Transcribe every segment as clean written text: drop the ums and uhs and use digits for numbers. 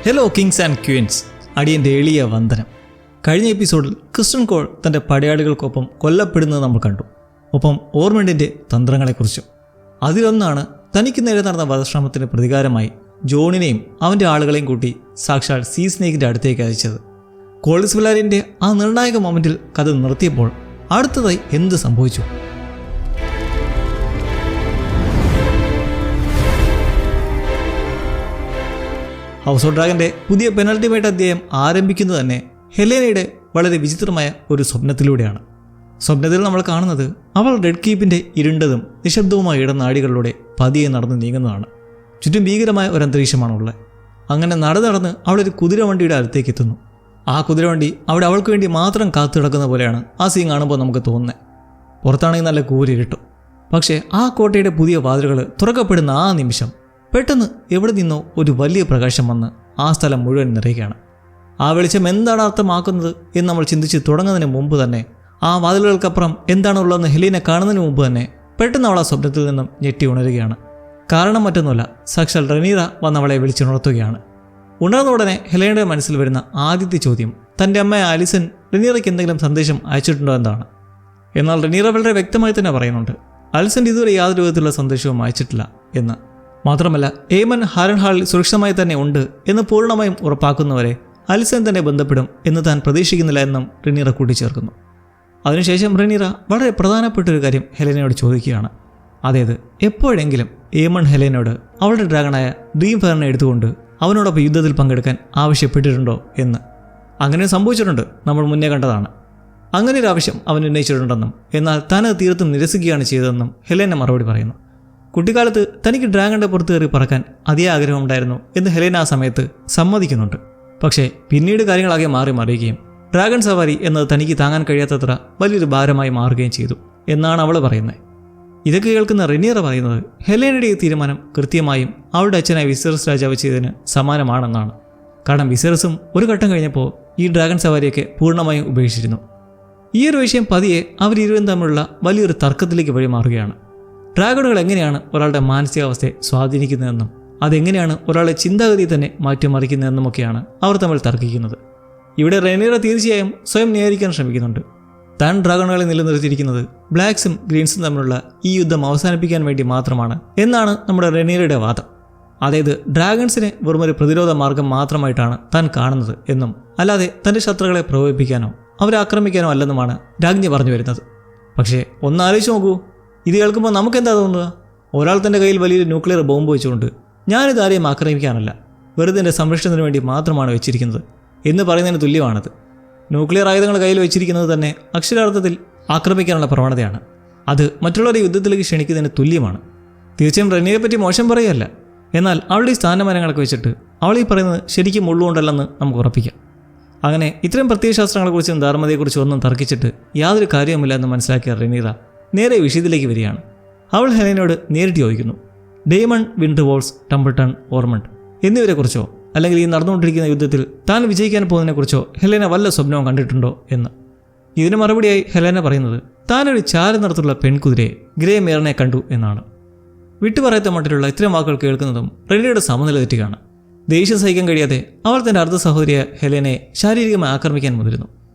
Hello Kings and Queen's, അടിയൻ്റെ എളിയ വന്ദനം. കഴിഞ്ഞ എപ്പിസോഡിൽ ക്രിസ്റ്റൻ കോൾ തൻ്റെ പടയാളികൾക്കൊപ്പം കൊല്ലപ്പെടുന്നത് നമ്മൾ കണ്ടു. ഒപ്പം ഓർമണ്ടിൻ്റെ തന്ത്രങ്ങളെക്കുറിച്ചും. അതിലൊന്നാണ് തനിക്ക് നേരെ നടന്ന വധശ്രമത്തിന് പ്രതികാരമായി ജോണിനെയും അവൻ്റെ ആളുകളെയും കൂട്ടി സാക്ഷാൽ സീ സ്നേക്കിൻ്റെ അടുത്തേക്ക് അയച്ചത്. കോളിസ് വിലാരിൻ്റെ ആ നിർണായക മൊമെൻറ്റിൽ കഥ നിർത്തിയപ്പോൾ അടുത്തതായി എന്ത് സംഭവിച്ചു? ഹൗസ് ഓഫ് ഡ്രാഗൻ്റെ പുതിയ പെനൽറ്റിമേറ്റ് അധ്യായം ആരംഭിക്കുന്നത് തന്നെ ഹെലേനയുടെ വളരെ വിചിത്രമായ ഒരു സ്വപ്നത്തിലൂടെയാണ്. സ്വപ്നത്തിൽ നമ്മൾ കാണുന്നത് അവൾ റെഡ് കീപ്പിൻ്റെ ഇരുണ്ടതും നിശബ്ദവുമായ ഇടനാടികളിലൂടെ പതിയെ നടന്ന് നീങ്ങുന്നതാണ്. ചുറ്റും ഭീകരമായ ഒരു അന്തരീക്ഷമാണുള്ളത്. അങ്ങനെ നടന്ന് അവളൊരു കുതിരവണ്ടിയുടെ അടുത്തേക്ക് എത്തുന്നു. ആ കുതിരവണ്ടി അവിടെ അവൾക്ക് വേണ്ടി മാത്രം കാത്തു കിടക്കുന്ന പോലെയാണ് ആ സീൻ കാണുമ്പോൾ നമുക്ക് തോന്നുന്നത്. പുറത്താണെങ്കിൽ നല്ല കൂരിരുട്ടും. പക്ഷേ ആ കോട്ടയുടെ പുതിയ വാതിലുകൾ തുറക്കപ്പെടുന്ന ആ നിമിഷം പെട്ടെന്ന് എവിടെ നിന്നോ ഒരു വലിയ പ്രകാശം വന്ന് ആ സ്ഥലം മുഴുവൻ നിറയുകയാണ്. ആ വെളിച്ചം എന്താണ് അർത്ഥമാക്കുന്നത് എന്ന് നമ്മൾ ചിന്തിച്ച് തുടങ്ങുന്നതിന് മുമ്പ് തന്നെ, ആ വാതിലുകൾക്കപ്പുറം എന്താണുള്ളതെന്ന് ഹെലീന കാണുന്നതിന് മുമ്പ് തന്നെ പെട്ടെന്ന് അവൾ ആ സ്വപ്നത്തിൽ നിന്നും ഞെട്ടി ഉണരുകയാണ്. കാരണം മറ്റൊന്നുമല്ല, സാക്ഷാൽ റെനീറ വന്ന് അവളെ വിളിച്ചുണർത്തുകയാണ്. ഉണർന്ന ഉടനെ ഹെലേനയുടെ മനസ്സിൽ വരുന്ന ആദ്യത്തെ ചോദ്യം തൻ്റെ അമ്മ ആലിസൺ റെനീറയ്ക്ക് എന്തെങ്കിലും സന്ദേശം അയച്ചിട്ടുണ്ടോ എന്നാണ്. എന്നാൽ റെനീറ വളരെ വ്യക്തമായി തന്നെ പറയുന്നുണ്ട് ആലിസൺ ഇതുവരെ യാതൊരു വിധത്തിലുള്ള സന്ദേശവും അയച്ചിട്ടില്ല എന്ന്. മാത്രമല്ല, ഏമൻ ഹാരൻഹാളിൽ സുരക്ഷിതമായി തന്നെ ഉണ്ട് എന്ന് പൂർണ്ണമായും ഉറപ്പാക്കുന്നവരെ ആലിസൺ തന്നെ ബന്ധപ്പെടും എന്ന് താൻ പ്രതീക്ഷിക്കുന്നില്ല എന്നും റെനീറ കൂട്ടിച്ചേർക്കുന്നു. അതിനുശേഷം റെനീറ വളരെ പ്രധാനപ്പെട്ട ഒരു കാര്യം ഹെലേനയോട് ചോദിക്കുകയാണ്. അതായത്, എപ്പോഴെങ്കിലും ഏമൺ ഹെലേനയോട് അവളുടെ ഡ്രാഗണായ ഡ്രീം ഫെയറിനെ എടുത്തുകൊണ്ട് അവനോടൊപ്പം യുദ്ധത്തിൽ പങ്കെടുക്കാൻ ആവശ്യപ്പെട്ടിട്ടുണ്ടോ എന്ന്. അങ്ങനെ സംഭവിച്ചിട്ടുണ്ട്, നമ്മൾ മുന്നേ കണ്ടതാണ്. അങ്ങനെ ഒരു ആവശ്യം അവൻ ഉന്നയിച്ചിട്ടുണ്ടെന്നും എന്നാൽ താനത് തീർത്തും നിരസിക്കുകയാണ് ചെയ്തതെന്നും ഹെലേന മറുപടി പറയുന്നു. കുട്ടിക്കാലത്ത് തനിക്ക് ഡ്രാഗണിൻ്റെ പുറത്ത് കയറി പറക്കാൻ അതേ ആഗ്രഹമുണ്ടായിരുന്നു എന്ന് ഹെലേന ആ സമയത്ത് സമ്മതിക്കുന്നുണ്ട്. പക്ഷേ പിന്നീട് കാര്യങ്ങളാകെ മാറി മറിയുകയും ഡ്രാഗൺ സവാരി എന്നത് തനിക്ക് താങ്ങാൻ കഴിയാത്തത്ര വലിയൊരു ഭാരമായി മാറുകയും ചെയ്തു എന്നാണ് അവൾ പറയുന്നത്. ഇതൊക്കെ കേൾക്കുന്ന റെനീറ പറയുന്നത് ഹെലേനയുടെ ഈ തീരുമാനം കൃത്യമായും അവളുടെ അച്ഛനായ വിസെറസ് രാജാവ് ചെയ്തതിന് സമാനമാണെന്നാണ്. കാരണം വിസെറസും ഒരു ഘട്ടം കഴിഞ്ഞപ്പോൾ ഈ ഡ്രാഗൺ സവാരിയൊക്കെ പൂർണ്ണമായും ഉപേക്ഷിച്ചിരുന്നു. ഈ ഒരു വിഷയം പതിയെ അവരിരുവരും തമ്മിലുള്ള വലിയൊരു തർക്കത്തിലേക്ക് വഴിമാറുകയാണ്. ഡ്രാഗണുകൾ എങ്ങനെയാണ് ഒരാളുടെ മാനസികാവസ്ഥയെ സ്വാധീനിക്കുന്നതെന്നും അതെങ്ങനെയാണ് ഒരാളുടെ ചിന്താഗതി തന്നെ മാറ്റിമറിക്കുന്നതെന്നുമൊക്കെയാണ് അവർ തമ്മിൽ തർക്കിക്കുന്നത്. ഇവിടെ റെനീറ തീർച്ചയായും സ്വയം ന്യായീകരിക്കാൻ ശ്രമിക്കുന്നുണ്ട്. താൻ ഡ്രാഗണുകളെ നിലനിർത്തിയിരിക്കുന്നത് ബ്ലാക്സും ഗ്രീൻസും തമ്മിലുള്ള ഈ യുദ്ധം അവസാനിപ്പിക്കാൻ വേണ്ടി മാത്രമാണ് എന്നാണ് നമ്മുടെ റെനീറയുടെ വാദം. അതായത്, ഡ്രാഗൺസിനെ വെറുമൊരു പ്രതിരോധ മാർഗം മാത്രമായിട്ടാണ് താൻ കാണുന്നത് എന്നും അല്ലാതെ തൻ്റെ ശത്രുക്കളെ പ്രകോപിപ്പിക്കാനോ അവരെ ആക്രമിക്കാനോ അല്ലെന്നുമാണ് രാജ്ഞി പറഞ്ഞു വരുന്നത്. പക്ഷേ ഒന്നാലോചിച്ച് നോക്കൂ, ഇത് കേൾക്കുമ്പോൾ നമുക്കെന്താ തോന്നുക? ഒരാൾ തൻ്റെ കയ്യിൽ വലിയൊരു ന്യൂക്ലിയർ ബോംബ് വെച്ചുകൊണ്ട് ഞാനിത് ആരെയും ആക്രമിക്കാനല്ല, വെറുതെ എൻ്റെ സംരക്ഷണത്തിന് വേണ്ടി മാത്രമാണ് വെച്ചിരിക്കുന്നത് എന്ന് പറയുന്നതിന് തുല്യമാണത്. ന്യൂക്ലിയർ ആയുധങ്ങൾ കയ്യിൽ വെച്ചിരിക്കുന്നത് തന്നെ അക്ഷരാർത്ഥത്തിൽ ആക്രമിക്കാനുള്ള പ്രവണതയാണ്. അത് മറ്റുള്ളവരെ യുദ്ധത്തിലേക്ക് ക്ഷണിക്കുന്നതിന് തുല്യമാണ്. തീർച്ചയായും റെനീറയെ പറ്റി മോശം പറയുകയല്ല, എന്നാൽ അവളുടെ ഈ സ്ഥാനമാനങ്ങളൊക്കെ വെച്ചിട്ട് അവൾ ഈ പറയുന്നത് ശരിക്കും ഉള്ളുകൊണ്ടല്ലെന്ന് നമുക്ക് ഉറപ്പിക്കാം. അങ്ങനെ ഇത്തരം പ്രത്യയശാസ്ത്രങ്ങളെക്കുറിച്ചും ധാർമ്മികതയെക്കുറിച്ചും ഒന്നും തർക്കിച്ചിട്ട് യാതൊരു കാര്യവുമില്ല എന്ന് മനസ്സിലാക്കിയ റെനീറ നേരെ വിഷയത്തിലേക്ക് വരികയാണ്. അവൾ ഹെലേനയോട് നേരിട്ട് ചോദിക്കുന്നു, ഡേമൺ, വിൻഡർവോൾസ്, ടംബിൾട്ടൺ, ഓർമണ്ട് എന്നിവരെക്കുറിച്ചോ അല്ലെങ്കിൽ ഈ നടന്നുകൊണ്ടിരിക്കുന്ന യുദ്ധത്തിൽ താൻ വിജയിക്കാൻ പോകുന്നതിനെക്കുറിച്ചോ ഹെലേന വല്ല സ്വപ്നവും കണ്ടിട്ടുണ്ടോ എന്ന്. ഇതിന് മറുപടിയായി ഹെലേന പറയുന്നത് താനൊരു ചാര നിറത്തുള്ള പെൺകുതിരയെ ഗ്രേ മേറിനെ കണ്ടു എന്നാണ്. വിട്ടുപറയാത്ത മട്ടിലുള്ള ഇത്തരം വാക്കുകൾ കേൾക്കുന്നതും റെനീറയുടെ സമനില തെറ്റുകയാണ്. ദേഷ്യം സഹിക്കാൻ കഴിയാതെ അവൾ തൻ്റെ അർദ്ധ സഹോദരിയ ഹെലേനയെ ശാരീരികമായി ആക്രമിക്കാൻ മുതിരുന്നു.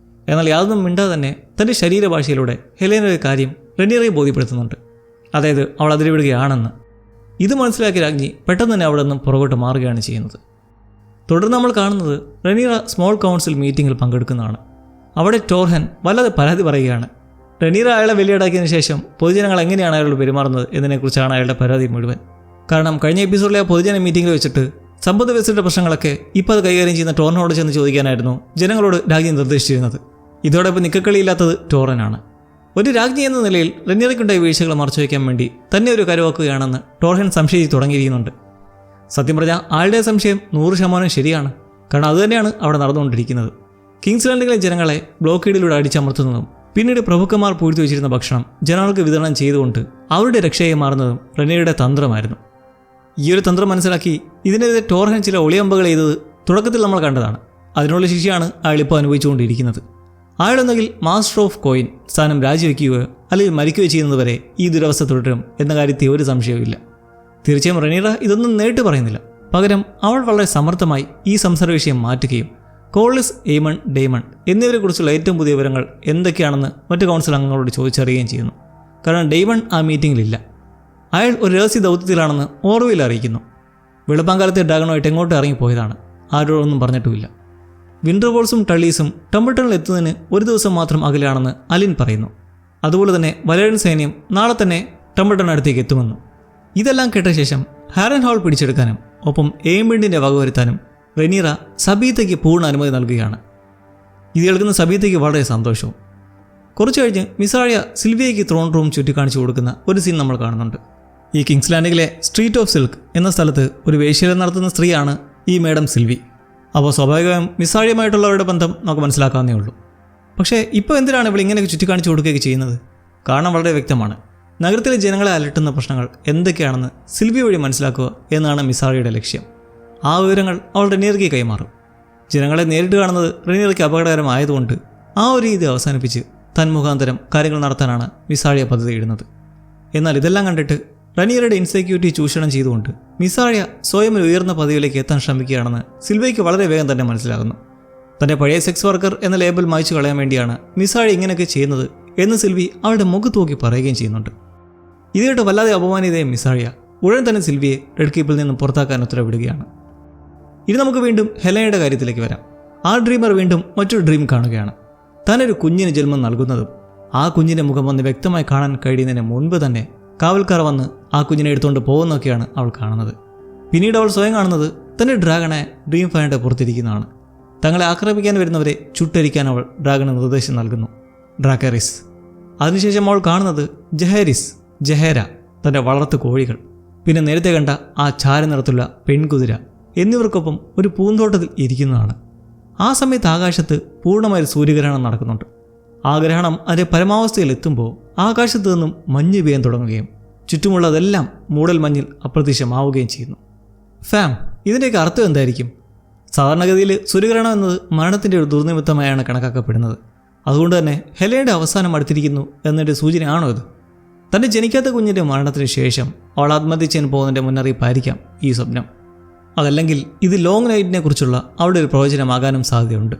എന്നാൽ യാതൊന്നും മിണ്ടാതെ തന്നെ തൻ്റെ ശരീരഭാഷയിലൂടെ ഹെലേനയുടെ കാര്യം റെനീറയെ ബോധ്യപ്പെടുത്തുന്നുണ്ട്. അതായത്, അവൾ അതിരിവിടുകയാണെന്ന്. ഇത് മനസ്സിലാക്കിയ രാജ്ഞി പെട്ടെന്ന് തന്നെ അവിടെ നിന്നും പുറകോട്ട് മാറുകയാണ് ചെയ്യുന്നത്. തുടർന്ന് നമ്മൾ കാണുന്നത് റെനീറ സ്മോൾ കൗൺസിൽ മീറ്റിങ്ങിൽ പങ്കെടുക്കുന്നതാണ്. അവിടെ ടോർഹൻ വല്ലാതെ പരാതി പറയുകയാണ്. റെനീറ അയാളെ വെളിയിടാക്കിയതിനു ശേഷം പൊതുജനങ്ങൾ എങ്ങനെയാണ് അയാളോട് പെരുമാറുന്നത് എന്നതിനെക്കുറിച്ചാണ് അയാളുടെ പരാതി മുഴുവൻ. കാരണം കഴിഞ്ഞ എപ്പിസോഡിലെ ആ പൊതുജന മീറ്റിങ്ങിൽ വെച്ചിട്ട് സമ്പദ് വ്യവസ്ഥയുടെ പ്രശ്നങ്ങളൊക്കെ ഇപ്പോൾ അത് കൈകാര്യം ചെയ്യുന്ന ടോർനോട് ചെന്ന് ചോദിക്കാനായിരുന്നു ജനങ്ങളോട് രാജ്ഞി നിർദ്ദേശിച്ചിരുന്നത്. ഇതോടൊപ്പം നിക്കക്കളിയില്ലാത്തത് ടോറനാണ്. ഒരു രാജ്ഞി എന്ന നിലയിൽ റെനീറയ്ക്കുണ്ടായ വീഴ്ചകൾ മറച്ചുവെക്കാൻ വേണ്ടി തന്നെ ഒരു കരുവാക്കുകയാണെന്ന് ടോർഹൻ സംശയിച്ച് തുടങ്ങിയിരിക്കുന്നുണ്ട്. സത്യം പറഞ്ഞാൽ ആളുടെ സംശയം 100% ശരിയാണ്. കാരണം അതുതന്നെയാണ് അവിടെ നടന്നുകൊണ്ടിരിക്കുന്നത്. കിങ്സ് ലാൻഡിലെ ജനങ്ങളെ ബ്ലോക്കേഡിലൂടെ അടിച്ചമർത്തുന്നതും പിന്നീട് പ്രഭുക്കന്മാർ പൂഴ്ത്തി വെച്ചിരുന്ന ഭക്ഷണം ജനങ്ങൾക്ക് വിതരണം ചെയ്തുകൊണ്ട് അവരുടെ രക്ഷയെ മാറുന്നതും റെനീറയുടെ തന്ത്രമായിരുന്നു. ഈ ഒരു തന്ത്രം മനസ്സിലാക്കി ഇതിനെതിരെ ടോർഹൻ ചില ഒളിയമ്പുകൾ ചെയ്തത് തുടക്കത്തിൽ നമ്മൾ കണ്ടതാണ്. അതിനുള്ള ശിക്ഷയാണ് അയാൾ ഇപ്പോൾ അനുഭവിച്ചുകൊണ്ടിരിക്കുന്നത്. അയാളൊന്നെങ്കിൽ മാസ്റ്റർ ഓഫ് കോയിൻ സ്ഥാനം രാജിവെക്കുകയോ അല്ലെങ്കിൽ മരിക്കുകയോ ചെയ്യുന്നതുവരെ ഈ ദുരവസ്ഥ തുടരും എന്ന കാര്യത്തിൽ ഒരു സംശയവുമില്ല. തീർച്ചയായും റെനീറ ഇതൊന്നും നേരിട്ട് പറയുന്നില്ല. പകരം അവൾ വളരെ സമർത്ഥമായി ഈ സംസാര വിഷയം മാറ്റുകയും കോളിസ്, എയ്മൺ, ഡെയ്മൺ എന്നിവരെക്കുറിച്ചുള്ള ഏറ്റവും പുതിയ വിവരങ്ങൾ എന്തൊക്കെയാണെന്ന് മറ്റു കൗൺസിൽ അംഗങ്ങളോട് ചോദിച്ചറിയുകയും ചെയ്യുന്നു. കാരണം ഡെയ്മൺ ആ മീറ്റിംഗിലില്ല. അയാൾ ഒരു രഹസ്യ ദൗത്യത്തിലാണെന്ന് ഓർവയിൽ അറിയിക്കുന്നു. വെളുപ്പാങ്കാലത്തെ ഡ്രാഗണുമായിട്ട് എങ്ങോട്ട് ഇറങ്ങിപ്പോയതാണ്, ആരോടൊന്നും പറഞ്ഞിട്ടുമില്ല. വിൻഡർവോൾസും ടള്ളീസും ടംബിൾട്ടണിൽ എത്തുന്നതിന് ഒരു ദിവസം മാത്രം അകലെയാണെന്ന് അലിൻ പറയുന്നു. അതുപോലെ തന്നെ വലേറിയൻ സൈന്യം നാളെ തന്നെ ടംബിൾട്ടണിനടുത്തേക്ക് എത്തുമെന്നും. ഇതെല്ലാം കേട്ട ശേഷം ഹാരൻഹോൾ പിടിച്ചെടുക്കാനും ഒപ്പം എയ്മണ്ടിൻ്റെ വകവരുത്താനും റെനീറ സബീത്തയ്ക്ക് പൂർണ്ണ അനുമതി നൽകുകയാണ്. ഇത് കേൾക്കുന്ന സബീത്തയ്ക്ക് വളരെ സന്തോഷവും. കുറച്ചു കഴിഞ്ഞ് മിസാഴിയ സിൽവിയയ്ക്ക് ത്രോൺ റൂം ചുറ്റിക്കാണിച്ചു കൊടുക്കുന്ന ഒരു സീൻ നമ്മൾ കാണുന്നുണ്ട്. ഈ കിങ്സ് ലാൻഡിലെ സ്ട്രീറ്റ് ഓഫ് സിൽക്ക് എന്ന സ്ഥലത്ത് ഒരു വേശ്യാലയം നടത്തുന്ന സ്ത്രീയാണ് ഈ മേഡം സിൽവി. അപ്പോൾ സ്വാഭാവികമായും മിസാഴിയുമായിട്ടുള്ളവരുടെ ബന്ധം നമുക്ക് മനസ്സിലാക്കാവുന്നേ ഉള്ളൂ. പക്ഷേ ഇപ്പോൾ എന്തിനാണ് ഇവിടെ ഇങ്ങനെയൊക്കെ ചുറ്റിക്കാണിച്ചു കൊടുക്കുകയൊക്കെ ചെയ്യുന്നത്? കാരണം വളരെ വ്യക്തമാണ്. നഗരത്തിലെ ജനങ്ങളെ അലട്ടുന്ന പ്രശ്നങ്ങൾ എന്തൊക്കെയാണെന്ന് സിൽവി വഴി മനസ്സിലാക്കുക എന്നാണ് മിസാഴിയുടെ ലക്ഷ്യം. ആ വിവരങ്ങൾ അവൾ റെനീറയ്ക്ക് കൈമാറും. ജനങ്ങളെ നേരിട്ട് കാണുന്നത് റെനീറയ്ക്ക് അപകടകരമായതുകൊണ്ട് ആ ഒരു രീതി അവസാനിപ്പിച്ച് തന്മുഖാന്തരം കാര്യങ്ങൾ നടത്താനാണ് മിസാഴിയ പദ്ധതി ഇടുന്നത്. എന്നാൽ ഇതെല്ലാം കണ്ടിട്ട് റെനീറയുടെ ഇൻസെക്യൂരിറ്റി ചൂഷണം ചെയ്തുകൊണ്ട് മിസാഴിയ സ്വയം ഒരു ഉയർന്ന പദവിയിലേക്ക് എത്താൻ ശ്രമിക്കുകയാണെന്ന് സിൽവിയയ്ക്ക് വളരെ വേഗം തന്നെ മനസ്സിലാകുന്നു. തൻ്റെ പഴയ സെക്സ് വർക്കർ എന്ന ലേബൽ മായ്ച്ചു കളയാൻ വേണ്ടിയാണ് മിസാഴി ഇങ്ങനെയൊക്കെ ചെയ്യുന്നത് എന്ന് സിൽവി അവളുടെ മുഖത്ത് നോക്കി പറയുകയും ചെയ്യുന്നുണ്ട്. ഇത് കേട്ട് വല്ലാതെ അപമാനിതയെ മിസാഴിയ ഉടൻ തന്നെ സിൽവിയെ റെഡ് കീപ്പിൽ നിന്നും പുറത്താക്കാൻ ഉത്തരവിടുകയാണ്. ഇനി നമുക്ക് വീണ്ടും ഹെലനയുടെ കാര്യത്തിലേക്ക് വരാം. ആ ഡ്രീമർ വീണ്ടും മറ്റൊരു ഡ്രീം കാണുകയാണ്. താനൊരു കുഞ്ഞിന് ജന്മം നൽകുന്നതും ആ കുഞ്ഞിൻ്റെ മുഖം വന്ന് വ്യക്തമായി കാണാൻ കഴിയുന്നതിന് മുൻപ് തന്നെ കാവൽക്കാർ വന്ന് ആ കുഞ്ഞിനെ എടുത്തുകൊണ്ട് പോകുന്നതൊക്കെയാണ് അവൾ കാണുന്നത്. പിന്നീട് അവൾ സ്വയം കാണുന്നത് തൻ്റെ ഡ്രാഗണെ ഡ്രീം ഫയറിൻ്റെ പുറത്തിരിക്കുന്നതാണ്. തങ്ങളെ ആക്രമിക്കാൻ വരുന്നവരെ ചുട്ടരിക്കാൻ അവൾ ഡ്രാഗണ് നിർദ്ദേശം നൽകുന്നു, ഡ്രാക്കറിസ്. അതിനുശേഷം അവൾ കാണുന്നത് ജഹേര, തൻ്റെ വളർത്തു കോഴികൾ, പിന്നെ നേരത്തെ കണ്ട ആ ചാരനിറത്തുള്ള പെൺകുതിര എന്നിവർക്കൊപ്പം ഒരു പൂന്തോട്ടത്തിൽ ഇരിക്കുന്നതാണ്. ആ സമയത്ത് ആകാശത്ത് പൂർണ്ണമായ സൂര്യഗ്രഹണം നടക്കുന്നുണ്ട്. ആ ഗ്രഹണം അതിൻ്റെ പരമാവസ്ഥയിൽ എത്തുമ്പോൾ ആകാശത്ത് നിന്നും മഞ്ഞ് പെയ്യാൻ തുടങ്ങുകയും ചുറ്റുമുള്ളതെല്ലാം മൂടൽ മഞ്ഞിൽ അപ്രത്യക്ഷമാവുകയും ചെയ്യുന്നു. ഫാം, ഇതിൻ്റെയൊക്കെ അർത്ഥം എന്തായിരിക്കും? സാധാരണഗതിയിൽ സൂര്യഗ്രഹണം എന്നത് മരണത്തിൻ്റെ ഒരു ദുർനിമിത്തമായാണ് കണക്കാക്കപ്പെടുന്നത്. അതുകൊണ്ട് തന്നെ ഹെലയുടെ അവസാനം അടുത്തിരിക്കുന്നു എന്നൊരു സൂചനയാണോ ഇത്? തൻ്റെ ജനിക്കാത്ത കുഞ്ഞിൻ്റെ മരണത്തിന് ശേഷം അവൾ ആത്മഹത്യ ചെയ്യാൻ പോകുന്നതിൻ്റെ മുന്നറിയിപ്പായിരിക്കാം ഈ സ്വപ്നം. അതല്ലെങ്കിൽ ഇത് ലോങ് നൈറ്റിനെ കുറിച്ചുള്ള അവളുടെ ഒരു പ്രവചനമാകാനും സാധ്യതയുണ്ട്.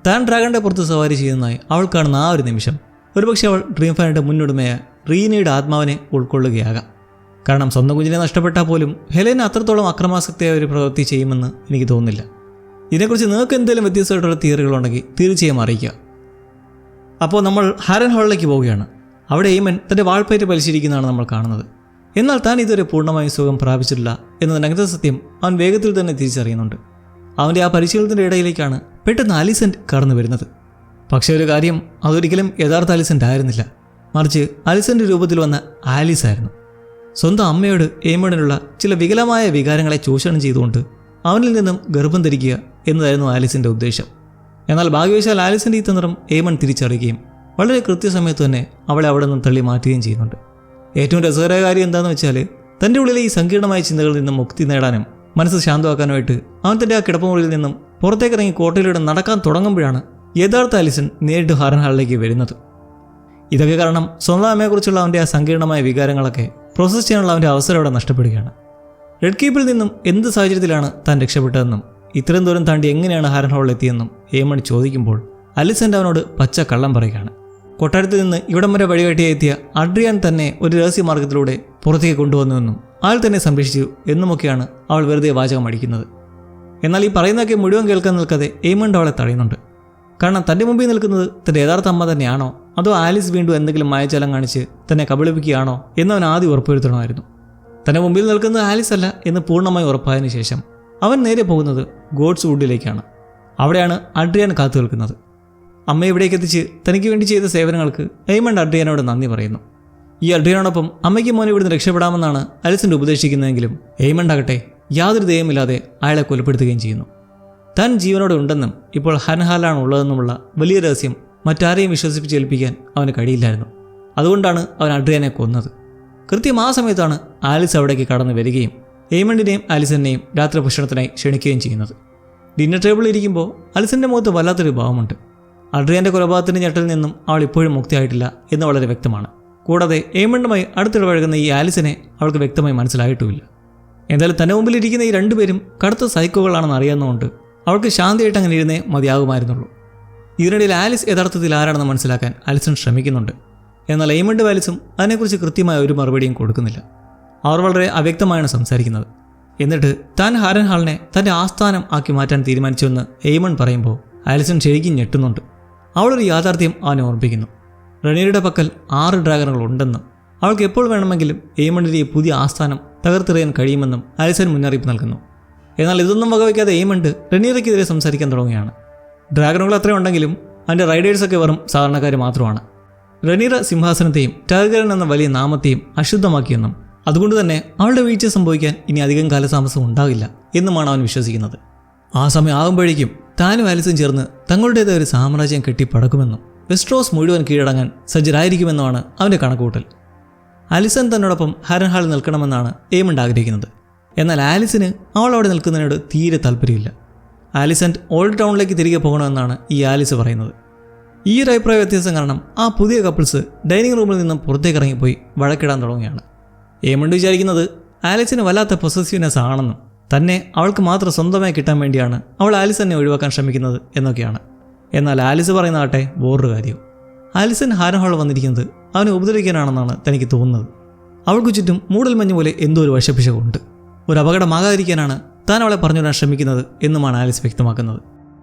താൻ ഡ്രാഗണിൻ്റെ പുറത്ത് സവാരി ചെയ്യുന്നതായി അവൾ കാണുന്ന ആ ഒരു നിമിഷം ഒരുപക്ഷെ അവൾ ഡ്രീം ഫയറിൻ്റെ മുന്നോടുമയായ റീനയുടെ ആത്മാവിനെ ഉൾക്കൊള്ളുകയാകാം. കാരണം സ്വന്തം കുഞ്ഞിനെ നഷ്ടപ്പെട്ടാൽ പോലും ഹെലന അത്രത്തോളം അക്രമാസക്തിയായ ഒരു പ്രവൃത്തി ചെയ്യുമെന്ന് എനിക്ക് തോന്നുന്നില്ല. ഇതിനെക്കുറിച്ച് നിങ്ങൾക്ക് എന്തെങ്കിലും വ്യത്യസ്തമായിട്ടുള്ള തിയറികളുണ്ടെങ്കിൽ തീർച്ചയായും അറിയിക്കുക. അപ്പോൾ നമ്മൾ ഹാരൻഹോളിലേക്ക് പോവുകയാണ്. അവിടെ എയ്മൻ തൻ്റെ വാൾപ്പയറ്റ് പരിശീലിക്കുന്നതാണ് നമ്മൾ കാണുന്നത്. എന്നാൽ താൻ ഇതുവരെ പൂർണ്ണമായും സുഖം പ്രാപിച്ചിട്ടില്ല എന്നതിന് അനന്ത സത്യം അവൻ വേഗത്തിൽ തന്നെ തിരിച്ചറിയുന്നുണ്ട്. അവൻ്റെ ആ പരിശീലനത്തിൻ്റെ ഇടയിലേക്കാണ് പെട്ടെന്ന് അലിസെൻ്റ് കടന്നു വരുന്നത്. പക്ഷേ ഒരു കാര്യം, അതൊരിക്കലും യഥാർത്ഥ അലിസെൻ്റ് ആയിരുന്നില്ല, മറിച്ച് അലിസെൻ്റെ രൂപത്തിൽ വന്ന ആലീസ് ആയിരുന്നു. സ്വന്തം അമ്മയോട് എയ്മണിനുള്ള ചില വികലമായ വികാരങ്ങളെ ചൂഷണം ചെയ്തുകൊണ്ട് അവനിൽ നിന്നും ഗർഭം ധരിക്കുക എന്നതായിരുന്നു ആലീസിൻ്റെ ഉദ്ദേശം. എന്നാൽ ഭാഗ്യവശാൽ ആലീസിൻ്റെ ഈ തന്ത്രം എയ്മൺ തിരിച്ചറിയുകയും വളരെ കൃത്യസമയത്ത് തന്നെ അവളെ അവിടെ നിന്നും തള്ളി മാറ്റുകയും ചെയ്യുന്നുണ്ട്. ഏറ്റവും രസകരമായ കാര്യം എന്താണെന്ന് വെച്ചാൽ, തൻ്റെ ഉള്ളിലെ ഈ സങ്കീർണമായ ചിന്തകളിൽ നിന്നും മുക്തി നേടാനും മനസ്സ് ശാന്തമാക്കാനുമായിട്ട് അവൻ തൻ്റെ ആ കിടപ്പുമുറിയിൽ നിന്നും പുറത്തേക്കിറങ്ങി കോട്ടയിലൂടെ നടക്കാൻ തുടങ്ങുമ്പോഴാണ് യഥാർത്ഥ അലിസൺ നേരിട്ട് ഹാരൻഹാളിലേക്ക് വരുന്നത്. ഇതൊക്കെ കാരണം സ്വന്തം അമ്മയെക്കുറിച്ചുള്ള അവൻ്റെ ആ സങ്കീർണമായ വികാരങ്ങളൊക്കെ പ്രോസസ്സ് ചെയ്യാനുള്ള അവൻ്റെ അവസരം അവിടെ നഷ്ടപ്പെടുകയാണ്. റെഡ് കീപ്പിൽ നിന്നും എന്ത് സാഹചര്യത്തിലാണ് താൻ രക്ഷപ്പെട്ടതെന്നും ഇത്രയും ദൂരം താണ്ടി എങ്ങനെയാണ് ഹാരൻഹാളിൽ എത്തിയെന്നും എയ്മൺ ചോദിക്കുമ്പോൾ അലിസെൻ്റ് അവനോട് പച്ച കള്ളം പറയുകയാണ്. കൊട്ടാരത്തിൽ നിന്ന് ഇവിടം വരെ വഴികാട്ടിയായി എത്തിയ അഡ്രിയാൻ തന്നെ ഒരു രഹസ്യമാർഗത്തിലൂടെ പുറത്തേക്ക് കൊണ്ടുവന്നുവെന്നും ആൾ തന്നെ സംരക്ഷിച്ചു എന്നുമൊക്കെയാണ് അവൾ വെറുതെ വാചകം അടിക്കുന്നത്. എന്നാൽ ഈ പറയുന്നതൊക്കെ മുഴുവൻ കേൾക്കാൻ നിൽക്കാതെ എയ്മണ്ട് അവളെ തടയുന്നുണ്ട്. കാരണം തൻ്റെ മുമ്പിൽ നിൽക്കുന്നത് തൻ്റെ യഥാർത്ഥ അമ്മ തന്നെയാണോ അതോ ആലീസ് വീണ്ടും എന്തെങ്കിലും മായജാലം കാണിച്ച് തന്നെ കബളിപ്പിക്കുകയാണോ എന്നവൻ ആദ്യം ഉറപ്പുവരുത്തണമായിരുന്നു. തൻ്റെ മുമ്പിൽ നിൽക്കുന്നത് ആലീസ് അല്ല എന്ന് പൂർണ്ണമായി ഉറപ്പായതിനു ശേഷം അവൻ നേരെ പോകുന്നത് ഗോഡ്സ് വുഡിലേക്കാണ്. അവിടെയാണ് അഡ്രിയാൻ കാത്തു നിൽക്കുന്നത്. അമ്മയെ ഇവിടേക്ക് എത്തിച്ച് തനിക്ക് വേണ്ടി ചെയ്ത സേവനങ്ങൾക്ക് എയ്മണ്ട് അഡ്രിയാനോട് നന്ദി പറയുന്നു. ഈ അഡ്രിയാനോടൊപ്പം അമ്മയ്ക്ക് മോനെ ഇവിടുന്ന് രക്ഷപ്പെടാമെന്നാണ് അലിസെൻ്റ് ഉപദേശിക്കുന്നതെങ്കിലും എയ്മണ്ട് ആകട്ടെ യാതൊരു ദയവുമില്ലാതെ അയാളെ കൊലപ്പെടുത്തുകയും ചെയ്യുന്നു. താൻ ജീവനോടെ ഉണ്ടെന്നും ഇപ്പോൾ ഹാരൻഹാലാണ് ഉള്ളതെന്നുമുള്ള വലിയ രഹസ്യം മറ്റാരെയും വിശ്വസിപ്പിച്ചേൽപ്പിക്കാൻ അവന് കഴിയില്ലായിരുന്നു. അതുകൊണ്ടാണ് അവൻ അഡ്രിയാനെ കൊന്നത്. കൃത്യം ആ സമയത്താണ് ആലിസ് അവിടേക്ക് കടന്നു വരികയും എയ്മണ്ടിനെയും ആലിസനെയും രാത്രി ഭക്ഷണത്തിനായി ക്ഷണിക്കുകയും ചെയ്യുന്നത്. ഡിന്നർ ടേബിളിൽ ഇരിക്കുമ്പോൾ അലിസൻ്റെ മുഖത്ത് വല്ലാത്തൊരു ഭാവമുണ്ട്. അഡ്രിയാൻ്റെ കൊലപാതകത്തിൻ്റെ ഞെട്ടിൽ നിന്നും അവൾ ഇപ്പോഴും മുക്തിയായിട്ടില്ല എന്ന് വളരെ വ്യക്തമാണ്. കൂടാതെ എയ്മണ്ടുമായി അടുത്തിടപഴകുന്ന ഈ ആലിസിനെ അവൾക്ക് വ്യക്തമായി മനസ്സിലായിട്ടുമില്ല. എന്തായാലും തൻ്റെ മുമ്പിലിരിക്കുന്ന ഈ രണ്ടുപേരും കടുത്ത സൈക്കോകളാണെന്ന് അറിയാവുന്നതുകൊണ്ട് അവൾക്ക് ശാന്തിയായിട്ട് അങ്ങനെ ഇരുന്നേ മതിയാകുമായിരുന്നുള്ളൂ. ഇതിനിടയിൽ ആലിസ് യഥാർത്ഥത്തിൽ ആരാണെന്ന് മനസ്സിലാക്കാൻ ആലിസൺ ശ്രമിക്കുന്നുണ്ട്. എന്നാൽ എയ്മണ്ട് വാലിസും അതിനെക്കുറിച്ച് കൃത്യമായ ഒരു മറുപടിയും കൊടുക്കുന്നില്ല. അവർ വളരെ അവ്യക്തമായാണ് സംസാരിക്കുന്നത്. എന്നിട്ട് താൻ ഹാരൻഹാളിനെ തൻ്റെ ആസ്ഥാനം ആക്കി മാറ്റാൻ തീരുമാനിച്ചുവെന്ന് എയ്മണ്ട് പറയുമ്പോൾ ആലിസൺ ശരിക്കും ഞെട്ടുന്നുണ്ട്. അവളൊരു യാഥാർത്ഥ്യം അവനെ ഓർമ്മിപ്പിക്കുന്നു. റെനീറുടെ പക്കൽ 6 ഡ്രാഗണുകൾ ഉണ്ടെന്നും അവൾക്ക് എപ്പോൾ വേണമെങ്കിലും എയ്മണ്ടിൻ്റെ ഈ പുതിയ ആസ്ഥാനം തകർത്തെറിയാൻ കഴിയുമെന്നും ആലിസൺ മുന്നറിയിപ്പ് നൽകുന്നു. എന്നാൽ ഇതൊന്നും വകവയ്ക്കാതെ എയ്മണ്ട് റെനീറയ്ക്കെതിരെ സംസാരിക്കാൻ തുടങ്ങുകയാണ്. ഡ്രാഗണുകൾ അത്രയും ഉണ്ടെങ്കിലും അതിൻ്റെ റൈഡേഴ്സൊക്കെ വെറും സാധാരണക്കാർ മാത്രമാണ്. റെനീറ സിംഹാസനത്തെയും ടാർഗരൻ എന്ന വലിയ നാമത്തെയും അശുദ്ധമാക്കിയെന്നും അതുകൊണ്ട് തന്നെ അവളുടെ വീഴ്ച സംഭവിക്കാൻ ഇനി അധികം കാലതാമസം ഉണ്ടാകില്ല എന്നുമാണ് അവൻ വിശ്വസിക്കുന്നത്. ആ സമയം ആകുമ്പോഴേക്കും താനും ആലിസും ചേർന്ന് തങ്ങളുടേതായ ഒരു സാമ്രാജ്യം കെട്ടിപ്പടക്കുമെന്നും വെസ്റ്റ്രോസ് മുഴുവൻ കീഴടങ്ങാൻ സജ്ജരായിരിക്കുമെന്നുമാണ് അവൻ്റെ കണക്കുകൂട്ടൽ. ആലിസൺ തന്നോടൊപ്പം ഹാരൻഹാളിൽ നിൽക്കണമെന്നാണ് എയ്മണ്ട് ആഗ്രഹിക്കുന്നത്. എന്നാൽ ആലിസിന് അവൾ അവിടെ നിൽക്കുന്നതിനോട് തീരെ താല്പര്യമില്ല. ആലിസൺ ഓൾഡ് ടൗണിലേക്ക് തിരികെ പോകണമെന്നാണ് ഈ ആലിസ് പറയുന്നത്. ഈ ഒരു അഭിപ്രായ വ്യത്യാസം കാരണം ആ പുതിയ കപ്പിൾസ് ഡൈനിങ് റൂമിൽ നിന്നും പുറത്തേക്ക് ഇറങ്ങിപ്പോയി വഴക്കിടാൻ തുടങ്ങുകയാണ്. എയ്മണ്ട് വിചാരിക്കുന്നത് ആലിസിന് വല്ലാത്ത പൊസസീവ്നെസ് ആണെന്നും തന്നെ അവൾക്ക് മാത്രം സ്വന്തമായി കിട്ടാൻ വേണ്ടിയാണ് അവൾ ആലിസനെ ഒഴിവാക്കാൻ ശ്രമിക്കുന്നത് എന്നൊക്കെയാണ്. എന്നാൽ ആലിസ് പറയുന്നതാട്ടെ വേറൊരു കാര്യവും. ആലിസൺ ഹാരൻഹാൾ വന്നിരിക്കുന്നത് അവനെ ഉപദ്രവിക്കാനാണെന്നാണ് തനിക്ക് തോന്നുന്നത്. അവൾക്ക് ചുറ്റും മൂടൽമഞ്ഞ് പോലെ എന്തോ ഒരു വശപ്പിശകുണ്ട്. ഒരു അപകടമാകാതിരിക്കാനാണ് താൻ അവളെ പറഞ്ഞുവിടാൻ ശ്രമിക്കുന്നത് എന്നുമാണ് ആലിസ് വ്യക്തമാക്കുന്നത്.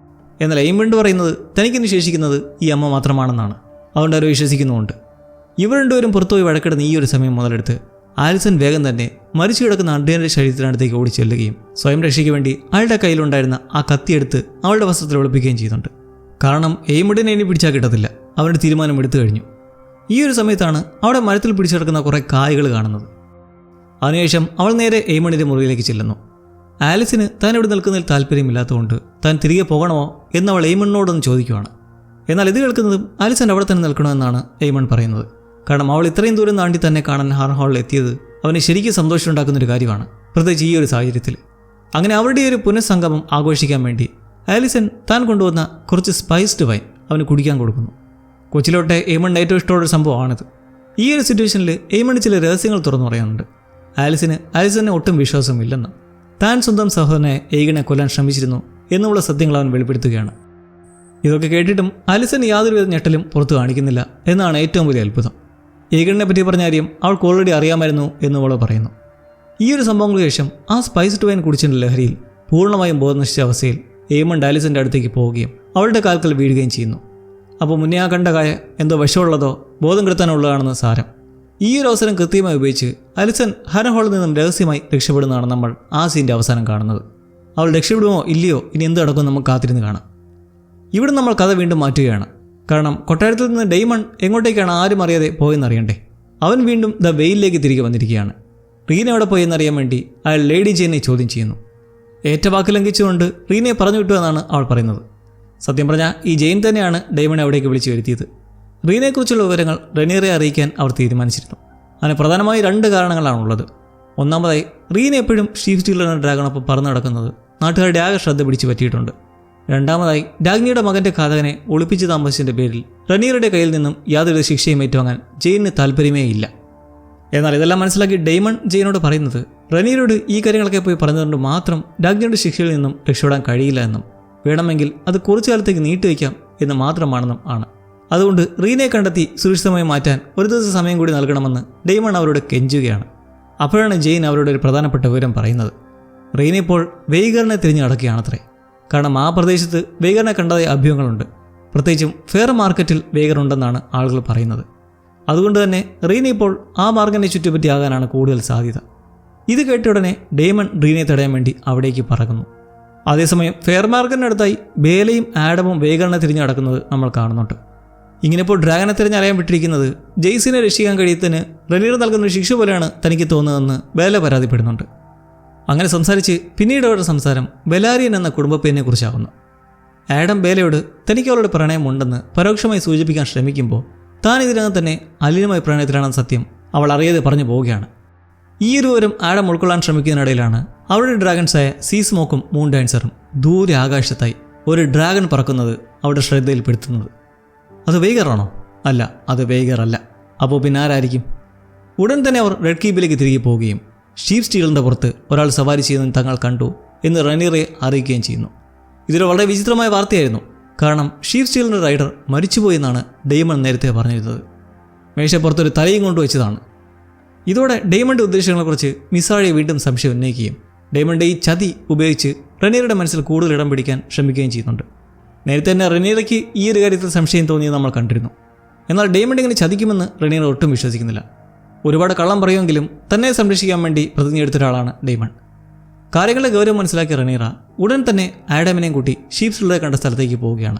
എന്നാൽ എയ്മണ്ട് പറയുന്നത് തനിക്കിന് ശേഷിക്കുന്നത് ഈ അമ്മ മാത്രമാണെന്നാണ്. അതുകൊണ്ട് അവർ വിശ്വസിക്കുന്നുമുണ്ട്. ഇവർ രണ്ടുപേരും പുറത്തുപോയി വഴക്കിടുന്ന ഈ ഒരു സമയം മുതലെടുത്ത് ആലിസൺ വേഗം തന്നെ മരിച്ചു കിടക്കുന്ന അഡ്രിയൻ്റെ ശരീരത്തിനടുത്തേക്ക് ഓടി ചെല്ലുകയും സ്വയം രക്ഷയ്ക്ക് വേണ്ടി അയാളുടെ കയ്യിലുണ്ടായിരുന്ന ആ കത്തിയെടുത്ത് അവളുടെ വസ്ത്രത്തിൽ ഒളിപ്പിക്കുകയും ചെയ്യുന്നുണ്ട്. കാരണം എയ്മണ്ടിനെ ഇനി പിടിച്ചാൽ കിട്ടത്തില്ല. അവരുടെ തീരുമാനം എടുത്തു കഴിഞ്ഞു. ഈ ഒരു സമയത്താണ് അവിടെ മരത്തിൽ പിടിച്ചു കിടക്കുന്ന കുറേ കായകൾ കാണുന്നത്. അതിനുശേഷം അവൾ നേരെ എയ്മണ്ടിൻ്റെ മുറിയിലേക്ക് ചെല്ലുന്നു. ആലിസിന് താൻ ഇവിടെ നിൽക്കുന്നതിൽ താല്പര്യമില്ലാത്തതുകൊണ്ട് താൻ തിരികെ പോകണമോ എന്ന് അവൾ എയ്മണ്ടിനോടൊന്ന് ചോദിക്കുവാണ്. എന്നാൽ ഇത് കേൾക്കുന്നതും ആലിസൺ അവിടെ തന്നെ നിൽക്കണമെന്നാണ് എയ്മണ്ട് പറയുന്നത്. കാരണം അവൾ ഇത്രയും ദൂരം താണ്ടി തന്നെ കാണാൻ ഹാരൻഹാളിൽ എത്തിയത് അവന് ശരിക്കും സന്തോഷമുണ്ടാക്കുന്നൊരു കാര്യമാണ്, പ്രത്യേകിച്ച് ഈ ഒരു സാഹചര്യത്തിൽ. അങ്ങനെ അവരുടെ ഒരു പുനഃസംഗമം ആഘോഷിക്കാൻ വേണ്ടി ആലിസൺ താൻ കൊണ്ടുവന്ന കുറച്ച് സ്പൈസ്ഡ് വൈൻ അവന് കുടിക്കാൻ കൊടുക്കുന്നു. കൊച്ചിലോട്ടെ എയ്മണ്ട് ഏറ്റവും ഇഷ്ടമുള്ള സംഭവമാണിത്. ഈ ഒരു സിറ്റുവേഷനിൽ എയ്മണ്ട് ചില രഹസ്യങ്ങൾ തുറന്നു പറയാനുണ്ട്. ആലിസനെ ഒട്ടും വിശ്വാസമില്ലെന്നും താൻ സ്വന്തം സഹോദരനെ എയ്ഗനെ കൊല്ലാൻ ശ്രമിച്ചിരുന്നു എന്നുള്ള സത്യങ്ങൾ അവൻ വെളിപ്പെടുത്തുകയാണ്. ഇതൊക്കെ കേട്ടിട്ടും ആലിസൺ യാതൊരുവിധ ഞെട്ടലും പുറത്തു കാണിക്കുന്നില്ല എന്നാണ് ഏറ്റവും വലിയ അത്ഭുതം. എയ്ഗണിനെ പറ്റി പറഞ്ഞ കാര്യം അവൾക്ക് ഓൾറെഡി അറിയാമായിരുന്നു എന്നവൾ പറയുന്നു. ഈ ഒരു സംഭവങ്ങൾക്ക് ശേഷം ആ സ്പൈസ്ഡ് വൈൻ കുടിച്ചതിൻ്റെ ലഹരിയിൽ പൂർണ്ണമായും ബോധം നശിച്ച അവസ്ഥയിൽ എയ്മണ്ട് ആലിസൻ്റെ അടുത്തേക്ക് പോവുകയും അവളുടെ കാൽക്കൽ വീഴുകയും ചെയ്യുന്നു. അപ്പോൾ മുന്നേ ആ കണ്ട കായ എന്തോ വിഷമുള്ളതോ ബോധം കെടുത്താനുള്ളതാണെന്ന് സാരം. ഈ ഒരു അവസരം കൃത്യമായി ഉപയോഗിച്ച് ആലിസൺ ഹാരൻഹാളിൽ നിന്നും രഹസ്യമായി രക്ഷപ്പെടുന്നതാണ് നമ്മൾ ആ സീൻ്റെ അവസാനം കാണുന്നത്. അവൾ രക്ഷപ്പെടുമോ ഇല്ലയോ ഇനി എന്ത് നടക്കും നമുക്ക് കാത്തിരുന്ന് കാണാം. ഇവിടെ നമ്മൾ കഥ വീണ്ടും മാറ്റുകയാണ്. കാരണം കൊട്ടാരത്തിൽ നിന്ന് ഡെയ്മൺ എങ്ങോട്ടേക്കാണ് ആരും അറിയാതെ പോയെന്നറിയണ്ടേ. അവൻ വീണ്ടും ദ വെയിലിലേക്ക് തിരികെ വന്നിരിക്കുകയാണ്. റീന എവിടെ പോയെന്നറിയാൻ വേണ്ടി അയാൾ ലേഡി ജെയിനെ ചോദ്യം ചെയ്യുന്നു. ഏറ്റ വാക്ക് ലംഘിച്ചുകൊണ്ട് റീനയെ പറഞ്ഞു വിട്ടുവെന്നാണ് അവൾ പറയുന്നത്. സത്യം പറഞ്ഞാൽ ഈ ജെയിൻ തന്നെയാണ് ഡെയ്മണെ അവിടേക്ക് വിളിച്ചു വരുത്തിയത്. റീനയെക്കുറിച്ചുള്ള വിവരങ്ങൾ റെനീറെ അറിയിക്കാൻ അവർ തീരുമാനിച്ചിരുന്നു. അതിന് പ്രധാനമായി 2 കാരണങ്ങളാണുള്ളത്. ഒന്നാമതായി റീന എപ്പോഴും ഷീഫ് സ്റ്റീലർ എന്ന ഡ്രാഗണൊപ്പം പറന്നു നടക്കുന്നത് നാട്ടുകാരുടെ ആകെ ശ്രദ്ധ പിടിച്ചു പറ്റിയിട്ടുണ്ട്. രണ്ടാമതായി രാജ്ഞിയുടെ മകൻ്റെ ഘാതകനെ ഒളിപ്പിച്ച് താമസിച്ചതിൻ്റെ പേരിൽ റെനീറുടെ കയ്യിൽ നിന്നും യാതൊരു ശിക്ഷയും ഏറ്റുവാങ്ങാൻ ജെയിനിന് താല്പര്യമേ ഇല്ല. എന്നാൽ ഇതെല്ലാം മനസ്സിലാക്കി ഡെയ്മൺ ജെയിനോട് പറയുന്നത് റെനീറോട് ഈ കാര്യങ്ങളൊക്കെ പോയി പറഞ്ഞതുകൊണ്ട് മാത്രം രാജ്ഞിയുടെ ശിക്ഷയിൽ നിന്നും രക്ഷപ്പെടാൻ കഴിയില്ല എന്നും വേണമെങ്കിൽ അത് കുറച്ചു കാലത്തേക്ക് നീട്ടിവെക്കാം എന്ന് മാത്രമാണെന്നും ആണ്. അതുകൊണ്ട് റീനയെ കണ്ടെത്തി സുരക്ഷിതമായി മാറ്റാൻ ഒരു ദിവസം സമയം കൂടി നൽകണമെന്ന് ഡെയ്മൺ അവരോട് കെഞ്ചുകയാണ്. അപ്പോഴാണ് ജെയിൻ അവരോട് ഒരു പ്രധാനപ്പെട്ട വിവരം പറയുന്നത്. റീന ഇപ്പോൾ വെയ്ഗറിനെ തിരിഞ്ഞു നടക്കുകയാണത്രേ. കാരണം ആ പ്രദേശത്ത് വെയ്ഗറിനെ കണ്ടതായ അഭ്യൂഹങ്ങളുണ്ട്. പ്രത്യേകിച്ചും ഫെയർ മാർക്കറ്റിൽ വെയ്ഗർ ഉണ്ടെന്നാണ് ആളുകൾ പറയുന്നത്. അതുകൊണ്ട് തന്നെ റീന ഇപ്പോൾ ആ മാർഗനെ ചുറ്റുപറ്റിയാകാനാണ് കൂടുതൽ സാധ്യത. ഇത് കേട്ട ഉടനെ ഡെയ്മൺ റീനയെ തടയാൻ വേണ്ടി അവിടേക്ക് പറക്കുന്നു. അതേസമയം ഫെയർ മാർക്കറ്റിനടുത്തായി ബേലയും ആഡമും വെയ്ഗറിനെ തിരിഞ്ഞു നടക്കുന്നത് നമ്മൾ കാണുന്നുണ്ട്. ഇങ്ങനെ ഇപ്പോൾ ഡ്രാഗനെ തിരഞ്ഞറിയാൻ വിട്ടിരിക്കുന്നത് ജെയ്സിനെ രക്ഷിക്കാൻ കഴിയത്തിന് റെനീർ നൽകുന്ന ശിക്ഷ പോലെയാണ് തനിക്ക് തോന്നുന്നതെന്ന് ബേല പരാതിപ്പെടുന്നുണ്ട്. അങ്ങനെ സംസാരിച്ച് പിന്നീട് അവരുടെ സംസാരം ബെലാരിയൻ എന്ന കുടുംബപ്പേരിനെ കുറിച്ചാകുന്നു. ആഡം ബേലയോട് തനിക്ക് അവളുടെ പ്രണയമുണ്ടെന്ന് പരോക്ഷമായി സൂചിപ്പിക്കാൻ ശ്രമിക്കുമ്പോൾ താൻ ഇതിനകം തന്നെ അലീനുമായി പ്രണയത്തിലാണെന്ന സത്യം അവൾ അറിയാതെ പറഞ്ഞു പോവുകയാണ്. ഈ ഇരുവരും ആഡം ഉൾക്കൊള്ളാൻ ശ്രമിക്കുന്നതിനിടയിലാണ് അവരുടെ ഡ്രാഗൺസായ സീസ്മോക്കും മൂൺ ഡാൻസറും ദൂരെ ആകാശത്തായി ഒരു ഡ്രാഗൺ പറക്കുന്നത് അവരുടെ ശ്രദ്ധയിൽപ്പെടുത്തുന്നത്. അത് വെയ്ഗറാണോ? അല്ല, അത് വെയ്ഗർ അല്ല. അപ്പോൾ പിന്നെ ആരായിരിക്കും? ഉടൻ തന്നെ അവർ റെഡ് കീപ്പിലേക്ക് തിരികെ പോവുകയും ഷീപ്പ് സ്റ്റീലിൻ്റെ പുറത്ത് ഒരാൾ സവാരി ചെയ്യുന്നത് തങ്ങൾ കണ്ടു എന്ന് റനീറയെ അറിയിക്കുകയും ചെയ്യുന്നു. ഇതൊരു വളരെ വിചിത്രമായ വാർത്തയായിരുന്നു. കാരണം ഷീപ്പ് സ്റ്റീലിൻ്റെ റൈഡർ മരിച്ചുപോയെന്നാണ് ഡെയ്മൺ നേരത്തെ പറഞ്ഞിരുന്നത്. മേശപ്പുറത്തൊരു തലയും കൊണ്ടുവച്ചതാണ്. ഇതോടെ ഡെയ്മൻ്റെ ഉദ്ദേശങ്ങളെക്കുറിച്ച് മിസാഴിയെ വീണ്ടും സംശയം ഉന്നയിക്കുകയും ഡെയ്മൻ്റെ ഈ ചതി ഉപയോഗിച്ച് റനീറയുടെ മനസ്സിൽ കൂടുതൽ ഇടം പിടിക്കാൻ ശ്രമിക്കുകയും ചെയ്യുന്നുണ്ട്. നേരത്തെ തന്നെ റനീറയ്ക്ക് ഈ ഒരു കാര്യത്തിൽ സംശയം തോന്നിയത് നമ്മൾ കണ്ടിരുന്നു. എന്നാൽ ഡെയ്മണ്ട് ഇങ്ങനെ ചതിക്കുമെന്ന് റനീറ ഒട്ടും വിശ്വസിക്കുന്നില്ല. ഒരുപാട് കള്ളം പറയുമെങ്കിലും തന്നെ സംരക്ഷിക്കാൻ വേണ്ടി പ്രതിജ്ഞയെടുത്ത ഒരാളാണ് ഡെയ്മൺ. കാര്യങ്ങളുടെ ഗൗരവം മനസ്സിലാക്കിയ റനീറ ഉടൻ തന്നെ ആഡമിനെയും കൂട്ടി ഷീപ്പ് സ്റ്റീലറെ കണ്ട സ്ഥലത്തേക്ക് പോവുകയാണ്.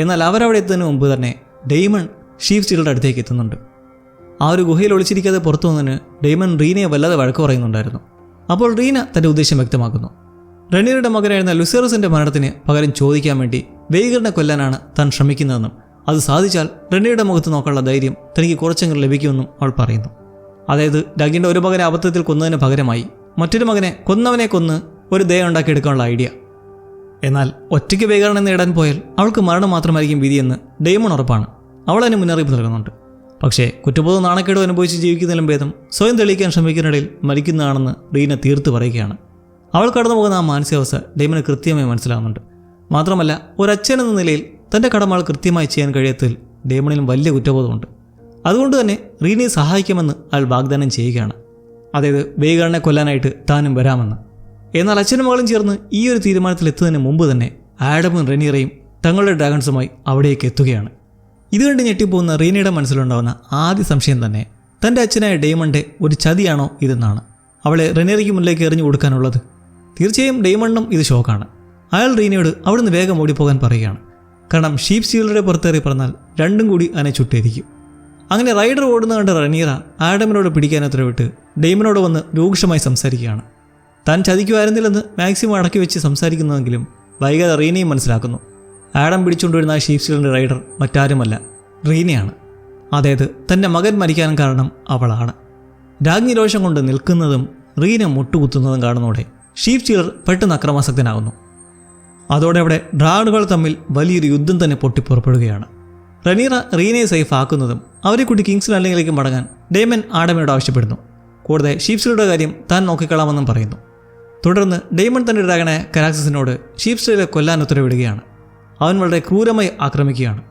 എന്നാൽ അവരവിടെ എത്തുന്നതിന് മുമ്പ് തന്നെ ഡെയ്മൺ ഷീപ്പ് സ്റ്റീലറുടെ അടുത്തേക്ക് എത്തുന്നുണ്ട്. ആ ഒരു ഗുഹയിൽ ഒളിച്ചിരിക്കാതെ പുറത്തു വന്നതിന് ഡെയ്മൺ റീനയെ വല്ലാതെ വഴക്ക് പറയുന്നുണ്ടായിരുന്നു. അപ്പോൾ റീന തൻ്റെ ഉദ്ദേശം വ്യക്തമാക്കുന്നു. റനീറയുടെ മകനായിരുന്ന ലുസേറസിൻ്റെ മരണത്തിന് പകരം ചോദിക്കാൻ വേണ്ടി വെയ്ഗറിനെ കൊല്ലാനാണ് താൻ ശ്രമിക്കുന്നതെന്നും അത് സാധിച്ചാൽ റനീറയുടെ മുഖത്ത് നോക്കാനുള്ള ധൈര്യം തനിക്ക് കുറച്ചെങ്കിലും ലഭിക്കുമെന്നും അവൾ പറയുന്നു. അതായത് ഡഗിൻ്റെ ഒരു മകനെ അബദ്ധത്തിൽ കൊന്നതിന് പകരമായി മറ്റൊരു മകനെ കൊന്നവനെ കൊന്ന് ഒരു ദയ ഉണ്ടാക്കിയെടുക്കാനുള്ള ഐഡിയ. എന്നാൽ ഒറ്റയ്ക്ക് വെയ്ഗറിനെ നേടാൻ പോയാൽ അവൾക്ക് മരണം മാത്രമായിരിക്കും വിധിയെന്ന് ഡെയ്മൺ ഉറപ്പാണ്. അവൾ അതിന് മുന്നറിയിപ്പ് നൽകുന്നുണ്ട്. പക്ഷേ കുറ്റബോധം നാണക്കേടും അനുഭവിച്ച് ജീവിക്കുന്നതിലും ഭേദം സ്വയം തെളിയിക്കാൻ ശ്രമിക്കുന്നതിനിടയിൽ മരിക്കുന്നതാണെന്ന് റീന തീർത്ത് പറയുകയാണ്. അവൾ കടന്നു പോകുന്ന ആ മാനസികാവസ്ഥ ഡെയ്മന് കൃത്യമായി മനസ്സിലാകുന്നുണ്ട്. മാത്രമല്ല ഒരച്ഛൻ എന്ന നിലയിൽ തൻ്റെ കടമകൾ കൃത്യമായി ചെയ്യാൻ കഴിയാത്തതിൽ ഡെയ്മണിലും വലിയ കുറ്റബോധമുണ്ട്. അതുകൊണ്ട് തന്നെ റീനയെ സഹായിക്കുമെന്ന് അയാൾ വാഗ്ദാനം ചെയ്യുകയാണ്. അതായത് വെയ്ഗറിനെ കൊല്ലാനായിട്ട് താനും വരാമെന്ന്. എന്നാൽ അച്ഛനും മകളും ചേർന്ന് ഈ ഒരു തീരുമാനത്തിൽ എത്തുന്നതിന് മുമ്പ് തന്നെ ആഡമും റനീറയും തങ്ങളുടെ ഡ്രാഗൺസുമായി അവിടേക്ക് എത്തുകയാണ്. ഇത് കണ്ട് ഞെട്ടിപ്പോകുന്ന റീനയുടെ മനസ്സിലുണ്ടാകുന്ന ആദ്യ സംശയം തന്നെ തൻ്റെ അച്ഛനായ ഡെയ്മണ്ടെ ഒരു ചതിയാണോ ഇതെന്നാണ്. അവളെ റനീറയ്ക്ക് മുന്നിലേക്ക് എറിഞ്ഞു കൊടുക്കാനുള്ളത്. തീർച്ചയായും ഡെയ്മണ്ടും ഇത് ഷോക്കാണ്. അയാൾ റീനയോട് അവിടുന്ന് വേഗം ഓടിപ്പോകാൻ പറയുകയാണ്. കാരണം ഷീപ്പ് സ്റ്റീലറുടെ പുറത്തേറി പറഞ്ഞാൽ രണ്ടും കൂടി അതിനെ ചുട്ടേരിക്കും. അങ്ങനെ റൈഡർ ഓടുന്ന കണ്ട് റനീറ ആഡമിനോട് പിടിക്കാൻ ഉത്തരവിട്ട് ഡെയ്മനോട് വന്ന് രൂക്ഷമായി സംസാരിക്കുകയാണ്. താൻ ചതിക്കുമായിരുന്നില്ലെന്ന് മാക്സിമം അടക്കി വെച്ച് സംസാരിക്കുന്നതെങ്കിലും വൈകാതെ റീനയും മനസ്സിലാക്കുന്നു. ആഡം പിടിച്ചുകൊണ്ടുവരുന്ന ആ ഷീപ്പ് സ്റ്റീലറിൻ്റെ റൈഡർ മറ്റാരുമല്ല, റീനയാണ്. അതായത് തൻ്റെ മകൻ മരിക്കാൻ കാരണം അവളാണ്. രാജ്ഞി രോഷം കൊണ്ട് നിൽക്കുന്നതും റീന മുട്ടുകുത്തുന്നതും കാണുന്നതോടെ ഷീപ്പ് സ്റ്റീലർ പെട്ടെന്ന് അക്രമാസക്തനാകുന്നു. അതോടെ അവിടെ ഡ്രാഗണുകൾ തമ്മിൽ വലിയൊരു യുദ്ധം തന്നെ പൊട്ടിപ്പുറപ്പെടുകയാണ്. റനീറ റീനയെ സേഫ് ആക്കുന്നതും അവരെ കൂടി കിങ്സ് ലാൻഡിങ്ങിലേക്ക് മടങ്ങാൻ ഡെയ്മൺ ആഡമിനോട് ആവശ്യപ്പെടുന്നു. കൂടാതെ ഷീപ്പ് സ്റ്റീലറുടെ കാര്യം താൻ നോക്കിക്കളാമെന്നും പറയുന്നു. തുടർന്ന് ഡെയ്മൺ തൻ്റെ ഡ്രാഗണായ കരാക്സസിനോട് ഷീപ്പ് സ്റ്റീലറെ കൊല്ലാൻ ഉത്തരവിടുകയാണ്. അവൻ വളരെ ക്രൂരമായി ആക്രമിക്കുകയാണ്.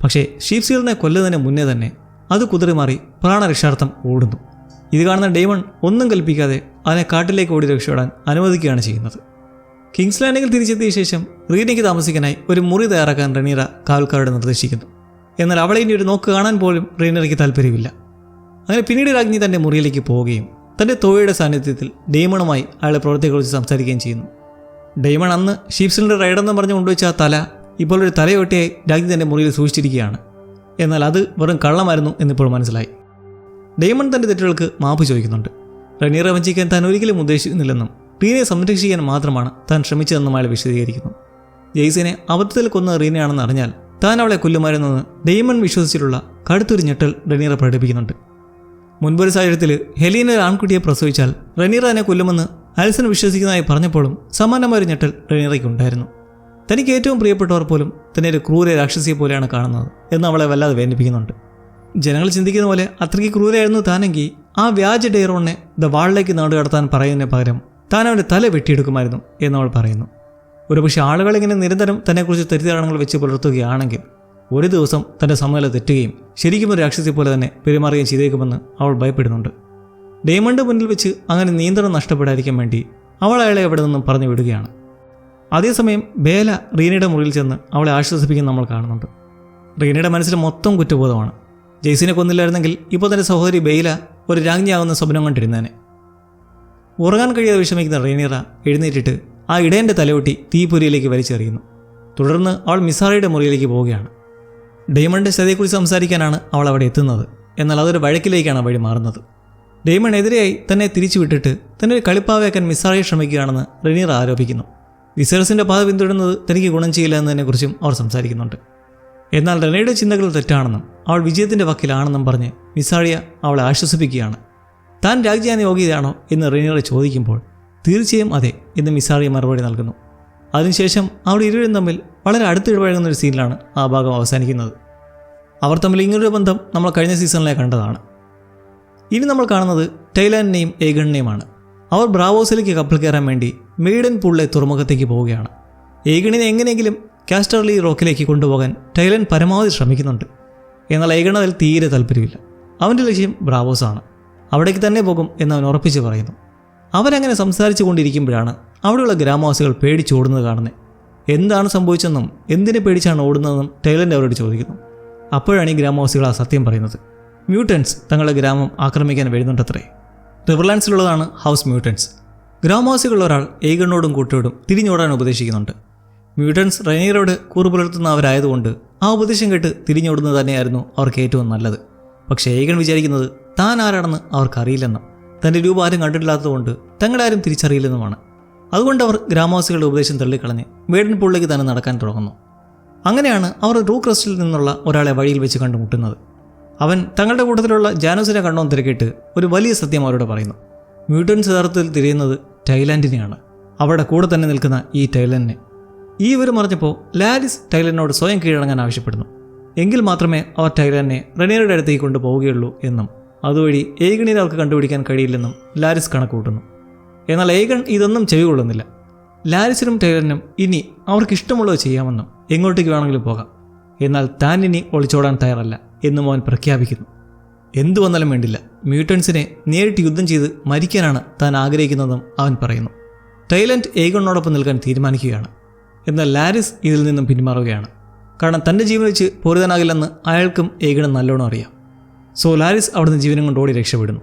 പക്ഷേ ഷീപ്പ് സ്റ്റീലറിനെ കൊല്ലുന്നതിന് മുന്നേ തന്നെ അത് കുതിറിമാറി പ്രാണരക്ഷാർത്ഥം ഓടുന്നു. ഇത് കാണുന്ന ഡെയ്മൺ ഒന്നും കൽപ്പിക്കാതെ അവനെ കാട്ടിലേക്ക് ഓടി രക്ഷപ്പെടാൻ അനുവദിക്കുകയാണ് ചെയ്യുന്നത്. കിങ്സ് ലാൻഡിങ്ങിൽ തിരിച്ചെത്തിയ ശേഷം റീനയ്ക്ക് താമസിക്കാനായി ഒരു മുറി തയ്യാറാക്കാൻ റനീറ കാവൽക്കാരോട് നിർദ്ദേശിക്കുന്നു. എന്നാൽ അവളെ ഇനി ഒരു നോക്ക് കാണാൻ പോലും റീനയ്ക്ക് താല്പര്യമില്ല. അങ്ങനെ പിന്നീട് രാജ്ഞി തൻ്റെ മുറിയിലേക്ക് പോവുകയും തൻ്റെ തോഴയുടെ സാന്നിധ്യത്തിൽ ഡെയ്മണുമായി അയാളെ പ്രവൃത്തിയെക്കുറിച്ച് സംസാരിക്കുകയും ചെയ്യുന്നു. ഡെയ്മൺ അന്ന് ഷീപ്പ് സ്റ്റീലറുടെ റൈഡെന്ന് പറഞ്ഞ് കൊണ്ടുവച്ച ആ തല ഇപ്പോൾ ഒരു തലയൊട്ടിയായി രാജ്ഞി തൻ്റെ മുറിയിൽ സൂക്ഷിച്ചിരിക്കുകയാണ്. എന്നാൽ അത് വെറും കള്ളമായിരുന്നു എന്നിപ്പോൾ മനസ്സിലായി. ഡെയ്മൺ തൻ്റെ തെറ്റുകൾക്ക് മാപ്പ് ചോദിക്കുന്നുണ്ട്. റനീറ വഞ്ചിക്കാൻ താൻ ഒരിക്കലും ഉദ്ദേശിക്കുന്നില്ലെന്നും റീനയെ സംരക്ഷിക്കാൻ മാത്രമാണ് താൻ ശ്രമിച്ചതെന്നും അയാൾ വിശദീകരിക്കുന്നു. ജെയ്സിനെ അബദ്ധത്തിൽ കൊന്ന റീനയാണെന്ന് അറിഞ്ഞാൽ താൻ അവളെ കൊല്ലുമായിരുന്നെന്ന് ഡെയ്മൺ വിശ്വസിച്ചിട്ടുള്ള കടുത്തൊരു ഞെട്ടൽ റനീറ പ്രകടിപ്പിക്കുന്നുണ്ട്. മുൻപൊരു സാഹചര്യത്തിൽ ഹെലീന ഒരു ആൺകുട്ടിയെ പ്രസവിച്ചാൽ റനീറ എന്നെ കൊല്ലുമെന്ന് ആൽസൺ വിശ്വസിക്കുന്നതായി പറഞ്ഞപ്പോഴും സമാനമായൊരു ഞെട്ടൽ റനീറയ്ക്കുണ്ടായിരുന്നു. തനിക്ക് ഏറ്റവും പ്രിയപ്പെട്ടവർ പോലും തന്നെ ഒരു ക്രൂര രാക്ഷസിയെ പോലെയാണ് കാണുന്നത് എന്ന് അവളെ വല്ലാതെ വേദനിപ്പിക്കുന്നുണ്ട്. ജനങ്ങൾ ചിന്തിക്കുന്ന പോലെ അത്രയ്ക്ക് ക്രൂരയായിരുന്നു താനെങ്കിൽ ആ വ്യാജ ഡെയ്റോണിനെ ദ വാളിലേക്ക് നാടുകടത്താൻ പറയുന്നതിന് പകരം താൻ അവൻ്റെ തല വെട്ടിയെടുക്കുമായിരുന്നു എന്നവൾ പറയുന്നു. ഒരുപക്ഷെ ആളുകളിങ്ങനെ നിരന്തരം തന്നെക്കുറിച്ച് തെറ്റിദ്ധാരണകൾ വെച്ച് പുലർത്തുകയാണെങ്കിൽ ഒരു ദിവസം തൻ്റെ സമനില തെറ്റുകയും ശരിക്കും ഒരു രാക്ഷസി പോലെ തന്നെ പെരുമാറുകയും ചെയ്തേക്കുമെന്ന് അവൾ ഭയപ്പെടുന്നുണ്ട്. ഡെയ്മണ്ട് മുന്നിൽ വെച്ച് അങ്ങനെ നിയന്ത്രണം നഷ്ടപ്പെടാതിരിക്കാൻ വേണ്ടി അവൾ അയാളെ അവിടെ നിന്നും പറഞ്ഞു വിടുകയാണ്. അതേസമയം ബേല റീനയുടെ മുറിയിൽ ചെന്ന് അവളെ ആശ്വസിപ്പിക്കുന്ന നമ്മൾ കാണുന്നുണ്ട്. റീനയുടെ മനസ്സിൽ മൊത്തം കുറ്റബോധമാണ്. ജെയ്സിനെ കൊന്നില്ലായിരുന്നെങ്കിൽ ഇപ്പോൾ തൻ്റെ സഹോദരി ബെയ്ല ഒരു രാജ്ഞിയാകുന്ന സ്വപ്നം കണ്ടിരുന്നേനെ. ഉറങ്ങാൻ കഴിയാതെ വിഷമിക്കുന്ന റീനീറ എഴുന്നേറ്റിട്ട് ആ ഇടയൻ്റെ തലയൊട്ടി തീപ്പൊരിയിലേക്ക് വലിച്ചെറിയുന്നു. തുടർന്ന് അവൾ മിസാറയുടെ മുറിയിലേക്ക് പോവുകയാണ്. ഡെയ്മണിൻ്റെ ചതിയെക്കുറിച്ച് സംസാരിക്കാനാണ് അവൾ അവിടെ എത്തുന്നത്. എന്നാൽ അതൊരു വഴക്കിലേക്കാണ് വഴി മാറുന്നത്. ഡെയ്മൺ എതിരെയായി തന്നെ തിരിച്ചുവിട്ടിട്ട് തന്നെ ഒരു കളിപ്പാവയാക്കാൻ മിസാറയെ ശ്രമിക്കുകയാണെന്ന് റനീറ ആരോപിക്കുന്നു. വിസേഴ്സിൻ്റെ പാത പിന്തുടരുന്നത് തനിക്ക് ഗുണം ചെയ്യില്ല എന്നതിനെക്കുറിച്ചും അവർ സംസാരിക്കുന്നുണ്ട്. എന്നാൽ റനയുടെ ചിന്തകൾ തെറ്റാണെന്നും അവൾ വിജയത്തിൻ്റെ വക്കിലാണെന്നും പറഞ്ഞ് മിസാറിയ അവളെ ആശ്വസിപ്പിക്കുകയാണ്. താൻ രാജ്യാൻ യോഗ്യതയാണോ എന്ന് റനീറ ചോദിക്കുമ്പോൾ തീർച്ചയായും അതെ എന്ന് മിസാറിയ മറുപടി നൽകുന്നു. അതിനുശേഷം അവിടെ ഇരുവരും തമ്മിൽ വളരെ അടുത്തിടപഴകുന്ന ഒരു സീനിലാണ് ആ ഭാഗം അവസാനിക്കുന്നത്. അവർ തമ്മിൽ ഇങ്ങനൊരു ബന്ധം നമ്മൾ കഴിഞ്ഞ സീസണിലെ കണ്ടതാണ്. ഇനി നമ്മൾ കാണുന്നത് ടൈലാനിനെയും ഏഗണിനെയുമാണ്. അവർ ബ്രാവോസിലേക്ക് കപ്പൽ കയറാൻ വേണ്ടി മെയ്ഡൻ പൂളിലെ തുറമുഖത്തേക്ക് പോവുകയാണ്. ഏഗണിനെ എങ്ങനെയെങ്കിലും കാസ്റ്റർലി റോക്കിലേക്ക് കൊണ്ടുപോകാൻ ടൈലൻ പരമാവധി ശ്രമിക്കുന്നുണ്ട്. എന്നാൽ ഏഗൺ അതിൽ തീരെ താല്പര്യമില്ല. അവൻ്റെ ലക്ഷ്യം ബ്രാവോസാണ്. അവിടേക്ക് തന്നെ പോകും എന്നവൻ ഉറപ്പിച്ച് പറയുന്നു. അവരങ്ങനെ സംസാരിച്ചു കൊണ്ടിരിക്കുമ്പോഴാണ് അവിടെയുള്ള ഗ്രാമവാസികൾ പേടിച്ചോടുന്നത് കാണുന്നത്. എന്താണ് സംഭവിച്ചെന്നും എന്തിനെ പേടിച്ചാണ് ഓടുന്നതെന്നും ടൈലൻ്റ് അവരോട് ചോദിക്കുന്നു. അപ്പോഴാണ് ഈ ഗ്രാമവാസികൾ ആ സത്യം പറയുന്നത്. മ്യൂട്ടൻസ് തങ്ങളുടെ ഗ്രാമം ആക്രമിക്കാൻ വരുന്നുണ്ടത്രേ. റിവർലാൻഡ്സിലുള്ളതാണ് ഹൗസ് മ്യൂട്ടൻസ്. ഗ്രാമവാസികളുള്ള ഒരാൾ ഏഗണിനോടും കൂട്ടരോടും തിരിഞ്ഞോടാൻ ഉപദേശിക്കുന്നുണ്ട്. മ്യൂട്ടൻസ് റെനീറോട് കൂറുപുലർത്തുന്നവരായതുകൊണ്ട് ആ ഉപദേശം കേട്ട് തിരിഞ്ഞോടുന്നത് തന്നെയായിരുന്നു അവർക്ക് ഏറ്റവും നല്ലത്. പക്ഷേ ഏഗൺ വിചാരിക്കുന്നത് താൻ ആരാണെന്ന് അവർക്കറിയില്ലെന്നും തൻ്റെ രൂപം ആരും കണ്ടിട്ടില്ലാത്തതുകൊണ്ട് തങ്ങളെ ആരും തിരിച്ചറിയില്ലെന്നുമാണ്. അതുകൊണ്ട് അവർ ഗ്രാമവാസികളുടെ ഉപദേശം തള്ളിക്കളഞ്ഞ് മെയ്ഡൻ പൂളിലേക്ക് തന്നെ നടക്കാൻ തുടങ്ങുന്നു. അങ്ങനെയാണ് അവർ റൂ ക്രസ്റ്റിൽ നിന്നുള്ള ഒരാളെ വഴിയിൽ വെച്ച് കണ്ടുമുട്ടുന്നത്. അവൻ തങ്ങളുടെ കൂട്ടത്തിലുള്ള ജാനൂസിനെ കണ്ടോന്ന് തിരക്കിയിട്ട് ഒരു വലിയ സത്യം അവരോട് പറയുന്നു. മ്യൂട്ടൻസ് യഥാർത്ഥത്തിൽ തിരയുന്നത് ടൈലാൻഡിനെയാണ്, അവിടെ കൂടെ തന്നെ നിൽക്കുന്ന ഈ ടൈലനെ. ഈ വിവരം അറിഞ്ഞപ്പോൾ ലാരിസ് ടൈലനോട് സ്വയം കീഴടങ്ങാൻ ആവശ്യപ്പെടുന്നു. എങ്കിൽ മാത്രമേ അവർ ടൈലനെ റെനീറയുടെ അടുത്തേക്ക് കൊണ്ടുപോവുകയുള്ളൂ എന്നും അതുവഴി ഏഗണിനെ അവർക്ക് കണ്ടുപിടിക്കാൻ കഴിയില്ലെന്നും ലാരിസ് കണക്കുകൂട്ടുന്നു. എന്നാൽ ഏഗൺ ഇതൊന്നും ചെവികൊള്ളുന്നില്ല. ലാരിസിനും ടൈലനും ഇനി അവർക്കിഷ്ടമുള്ളത് ചെയ്യാമെന്നും എങ്ങോട്ടേക്ക് വേണമെങ്കിലും പോകാം, എന്നാൽ താൻ ഇനി ഒളിച്ചോടാൻ തയ്യാറല്ല എന്നും അവൻ പ്രഖ്യാപിക്കുന്നു. എന്തു വന്നാലും വേണ്ടില്ല, മ്യൂട്ടൻസിനെ നേരിട്ട് യുദ്ധം ചെയ്ത് മരിക്കാനാണ് താൻ ആഗ്രഹിക്കുന്നതെന്നും അവൻ പറയുന്നു. ടൈലൻഡ് ഏഗണിനോടൊപ്പം നിൽക്കാൻ തീരുമാനിക്കുകയാണ്. എന്നാൽ ലാരിസ് ഇതിൽ നിന്നും പിന്മാറുകയാണ്. കാരണം തൻ്റെ ജീവൻ വെച്ച് പൊരുതാനാകില്ലെന്ന് അയാൾക്കും ഏഗണും നല്ലോണം അറിയാം. സോ ലാരിസ് അവിടുന്ന് ജീവനും കൊണ്ട് ഓടി രക്ഷപ്പെടുന്നു.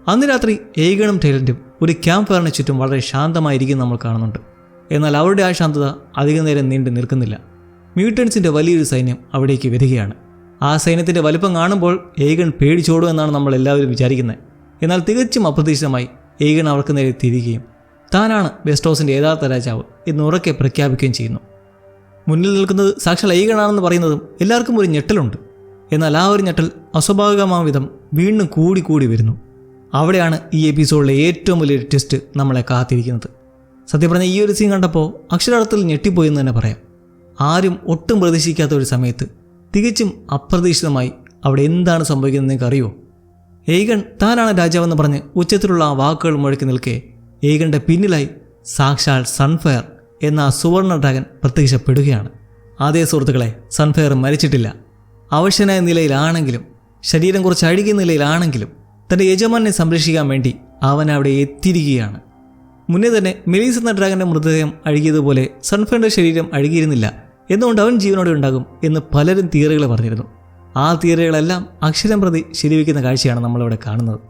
അന്ന് രാത്രി ഏഗണും ടൈലൻഡും ഒരു ക്യാമ്പ് ഫയറിന് ചുറ്റും വളരെ ശാന്തമായിരിക്കും നമ്മൾ കാണുന്നുണ്ട്. എന്നാൽ അവരുടെ ആ ശാന്തത അധികം നേരം നീണ്ടു നിൽക്കുന്നില്ല. മ്യൂട്ടൻസിൻ്റെ വലിയൊരു സൈന്യം അവിടേക്ക് വരികയാണ്. ആ സൈന്യത്തിൻ്റെ വലിപ്പം കാണുമ്പോൾ ഏഗൺ പേടിച്ചോടുമെന്നാണ് നമ്മൾ എല്ലാവരും വിചാരിക്കുന്നത്. എന്നാൽ തികച്ചും അപ്രതീക്ഷിതമായി ഏഗൺ അവർക്ക് നേരെ തിരികുകയും താനാണ് വെസ്റ്റോസിൻ്റെ യഥാർത്ഥ രാജാവ് എന്ന് ഉറക്കെ പ്രഖ്യാപിക്കുകയും ചെയ്യുന്നു. മുന്നിൽ നിൽക്കുന്നത് സാക്ഷാൽ ഏഗണാണെന്ന് പറയുന്നതും എല്ലാവർക്കും ഒരു ഞെട്ടലുണ്ട്. എന്നാൽ ആ ഒരു ഞെട്ടൽ അസ്വാഭാവികമായ വിധം വീണ്ടും കൂടി വരുന്നു. അവിടെയാണ് ഈ എപ്പിസോഡിലെ ഏറ്റവും വലിയൊരു ട്വിസ്റ്റ് നമ്മളെ കാത്തിരിക്കുന്നത്. സത്യം പറഞ്ഞാൽ ഈ ഒരു സീൻ കണ്ടപ്പോൾ അക്ഷരാർത്ഥത്തിൽ ഞെട്ടിപ്പോയി എന്ന് തന്നെ പറയാം. ആരും ഒട്ടും പ്രതീക്ഷിക്കാത്ത ഒരു സമയത്ത് തികച്ചും അപ്രതീക്ഷിതമായി അവിടെ എന്താണ് സംഭവിക്കുന്നത് നിങ്ങൾക്ക് അറിയുമോ? ഏഗൺ താനാണ് രാജാവെന്ന് പറഞ്ഞ് ഉച്ചത്തിലുള്ള ആ വാക്കുകൾ മുഴക്കി നിൽക്കെ ഏഗണിൻ്റെ പിന്നിലായി സാക്ഷാൽ സൺഫയർ എന്ന ആ സുവർണ ഡ്രാഗൻ പ്രത്യക്ഷപ്പെടുകയാണ്. അതേ സുഹൃത്തുക്കളെ, സൺഫയർ മരിച്ചിട്ടില്ല. അവശനായ നിലയിലാണെങ്കിലും ശരീരം കുറച്ച് അഴുകിയ നിലയിലാണെങ്കിലും തൻ്റെ യജമാനെ സംരക്ഷിക്കാൻ വേണ്ടി അവൻ അവിടെ എത്തിയിരിക്കുകയാണ്. മുന്നേ തന്നെ മെലീസ് എന്ന ഡ്രാഗൻ്റെ മൃതദേഹം അഴുകിയതുപോലെ സൺഫയറിൻ്റെ ശരീരം അഴുകിയിരുന്നില്ല, എന്നുകൊണ്ട് അവൻ ജീവനോടെ ഉണ്ടാകും എന്ന് പലരും തിയറികൾ പറഞ്ഞിരുന്നു. ആ തിയറികളെല്ലാം അക്ഷരം പ്രതി ശരിവയ്ക്കുന്ന കാഴ്ചയാണ് നമ്മളിവിടെ കാണുന്നത്.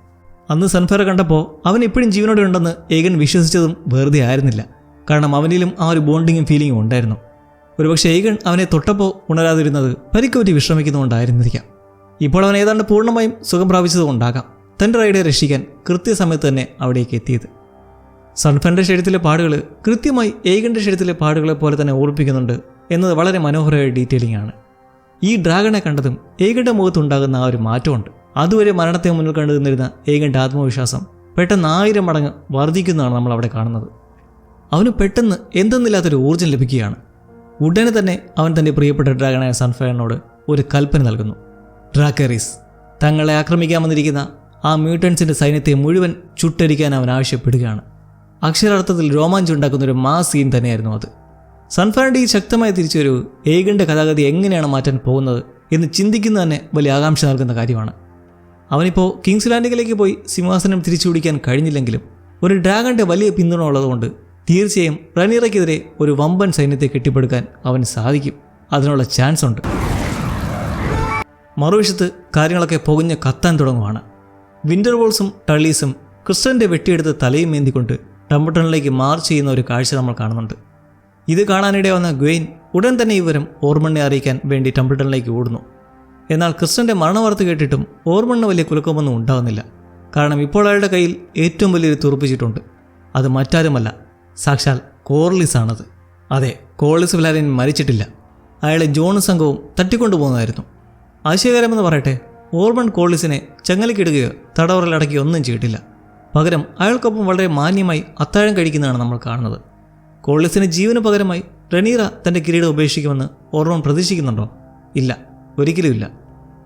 അന്ന് സൺഫയർ കണ്ടപ്പോൾ അവൻ ഇപ്പോഴും ജീവനോടെ ഉണ്ടെന്ന് ഏഗൺ വിശ്വസിച്ചതും വെറുതെ ആയിരുന്നില്ല. കാരണം അവനിലും ആ ഒരു ബോണ്ടിങ്ങും ഫീലിങ്ങും ഉണ്ടായിരുന്നു. ഒരുപക്ഷെ ഏഗൺ അവനെ തൊട്ടപ്പോൾ ഉണരാതിരുന്നത് പരിക്കുപറ്റി വിശ്രമിക്കുന്നതുകൊണ്ടായിരുന്നിരിക്കാം. ഇപ്പോൾ അവൻ ഏതാണ്ട് പൂർണ്ണമായും സുഖം പ്രാപിച്ചതുകൊണ്ടാകാം തൻ്റെ റൈഡറെ രക്ഷിക്കാൻ കൃത്യസമയത്ത് തന്നെ അവിടേക്ക് എത്തിയത്. സൺഫയറിൻ്റെ ശരീരത്തിലെ പാടുകൾ കൃത്യമായി ഏഗണിൻ്റെ ശരീരത്തിലെ പാടുകളെ പോലെ തന്നെ ഓർപ്പിക്കുന്നുണ്ട് എന്നത് വളരെ മനോഹരമായ ഡീറ്റെയിലിംഗ് ആണ്. ഈ ഡ്രാഗണെ കണ്ടതും ഏഗണിൻ്റെ മുഖത്തുണ്ടാകുന്ന ആ ഒരു മാറ്റമുണ്ട്. അതുവരെ മരണത്തെ മുന്നിൽ കണ്ടു നിന്നിരുന്ന ഏഗണിൻ്റെ ആത്മവിശ്വാസം പെട്ടെന്ന് 1000 മടങ്ങ് വർദ്ധിക്കുന്നതാണ് നമ്മൾ അവിടെ കാണുന്നത്. അവന് പെട്ടെന്ന് എന്തെന്നില്ലാത്തൊരു ഊർജ്ജം ലഭിക്കുകയാണ്. ഉടനെ തന്നെ അവൻ തൻ്റെ പ്രിയപ്പെട്ട ഡ്രാഗണായ സൺഫയറിനോട് ഒരു കൽപ്പന നൽകുന്നു. ഡ്രാക്കറീസ്, തങ്ങളെ ആക്രമിക്കാൻ വന്നിരിക്കുന്ന ആ മ്യൂട്ടൻസിൻ്റെ സൈന്യത്തെ മുഴുവൻ ചുട്ടരിക്കാൻ അവൻ ആവശ്യപ്പെടുകയാണ്. അക്ഷരാർത്ഥത്തിൽ രോമാഞ്ചുണ്ടാക്കുന്നൊരു മാസ് സീൻ തന്നെയായിരുന്നു അത്. സൺഫയറിൻ്റെ ഈ ശക്തമായ തിരിച്ചുവരവ് ഏഗണിൻ്റെ കഥാഗതി എങ്ങനെയാണ് മാറ്റാൻ പോകുന്നത് എന്ന് ചിന്തിക്കുന്നത് തന്നെ വലിയ ആകാംക്ഷ നൽകുന്ന കാര്യമാണ്. അവനിപ്പോൾ കിങ്സ് ലാൻഡിങ്ങിലേക്ക് പോയി സിംഹാസനം തിരിച്ചു പിടിക്കാൻ കഴിഞ്ഞില്ലെങ്കിലും ഒരു ഡ്രാഗണിൻ്റെ വലിയ പിന്തുണ ഉള്ളതുകൊണ്ട് തീർച്ചയായും റെനീറയ്ക്കെതിരെ ഒരു വമ്പൻ സൈന്യത്തെ കെട്ടിപ്പടുക്കാൻ അവന് സാധിക്കും. അതിനുള്ള ചാൻസ് ഉണ്ട്. മറുവശത്ത് കാര്യങ്ങളൊക്കെ പുകഞ്ഞ് കത്താൻ തുടങ്ങുവാണ്. വിൻ്റർവോൾസും ടള്ളീസും ക്രിസ്റ്റൻ്റെ വെട്ടിയെടുത്ത് തലയും മേന്തിക്കൊണ്ട് ടംബിൾട്ടണിലേക്ക് മാർച്ച് ചെയ്യുന്ന ഒരു കാഴ്ച നമ്മൾ കാണുന്നുണ്ട്. ഇത് കാണാനിടെ വന്ന ഗ്വെയിൻ ഉടൻ തന്നെ ഈ വിവരം ഓർമണ്ണെ അറിയിക്കാൻ വേണ്ടി ടംബിൾട്ടണിലേക്ക് ഓടുന്നു. എന്നാൽ ക്രിസ്റ്റൻ്റെ മരണവാർത്ത കേട്ടിട്ടും ഓർമണ്ണ് വലിയ കുലുക്കമൊന്നും ഉണ്ടാകുന്നില്ല. കാരണം ഇപ്പോൾ അയാളുടെ കയ്യിൽ ഏറ്റവും വലിയൊരു തുറപ്പിച്ചിട്ടുണ്ട്. അത് മറ്റാരുമല്ല, സാക്ഷാൽ കോർലിസ് ആണത്. അതെ, കോർലിസ് വെലാരിയൻ മരിച്ചിട്ടില്ല. അയാളെ ജോണും സംഘവും തട്ടിക്കൊണ്ടുപോകുന്നതായിരുന്നു. ആശയകരമെന്ന് പറയട്ടെ, ഓർമൺ കോർലിസിനെ ചങ്ങലക്കിടുകയോ തടവറയിലടക്കുകയോ ഒന്നും ചെയ്തിട്ടില്ല. പകരം അയാൾക്കൊപ്പം വളരെ മാന്യമായി അത്താഴം കഴിക്കുന്നതാണ് നമ്മൾ കാണുന്നത്. കോർലിസിന് ജീവന് പകരമായി റെനീറ തൻ്റെ കിരീടം ഉപേക്ഷിക്കുമെന്ന് ഓർമൺ പ്രതീക്ഷിക്കുന്നുണ്ടോ? ഇല്ല, ഒരിക്കലുമില്ല.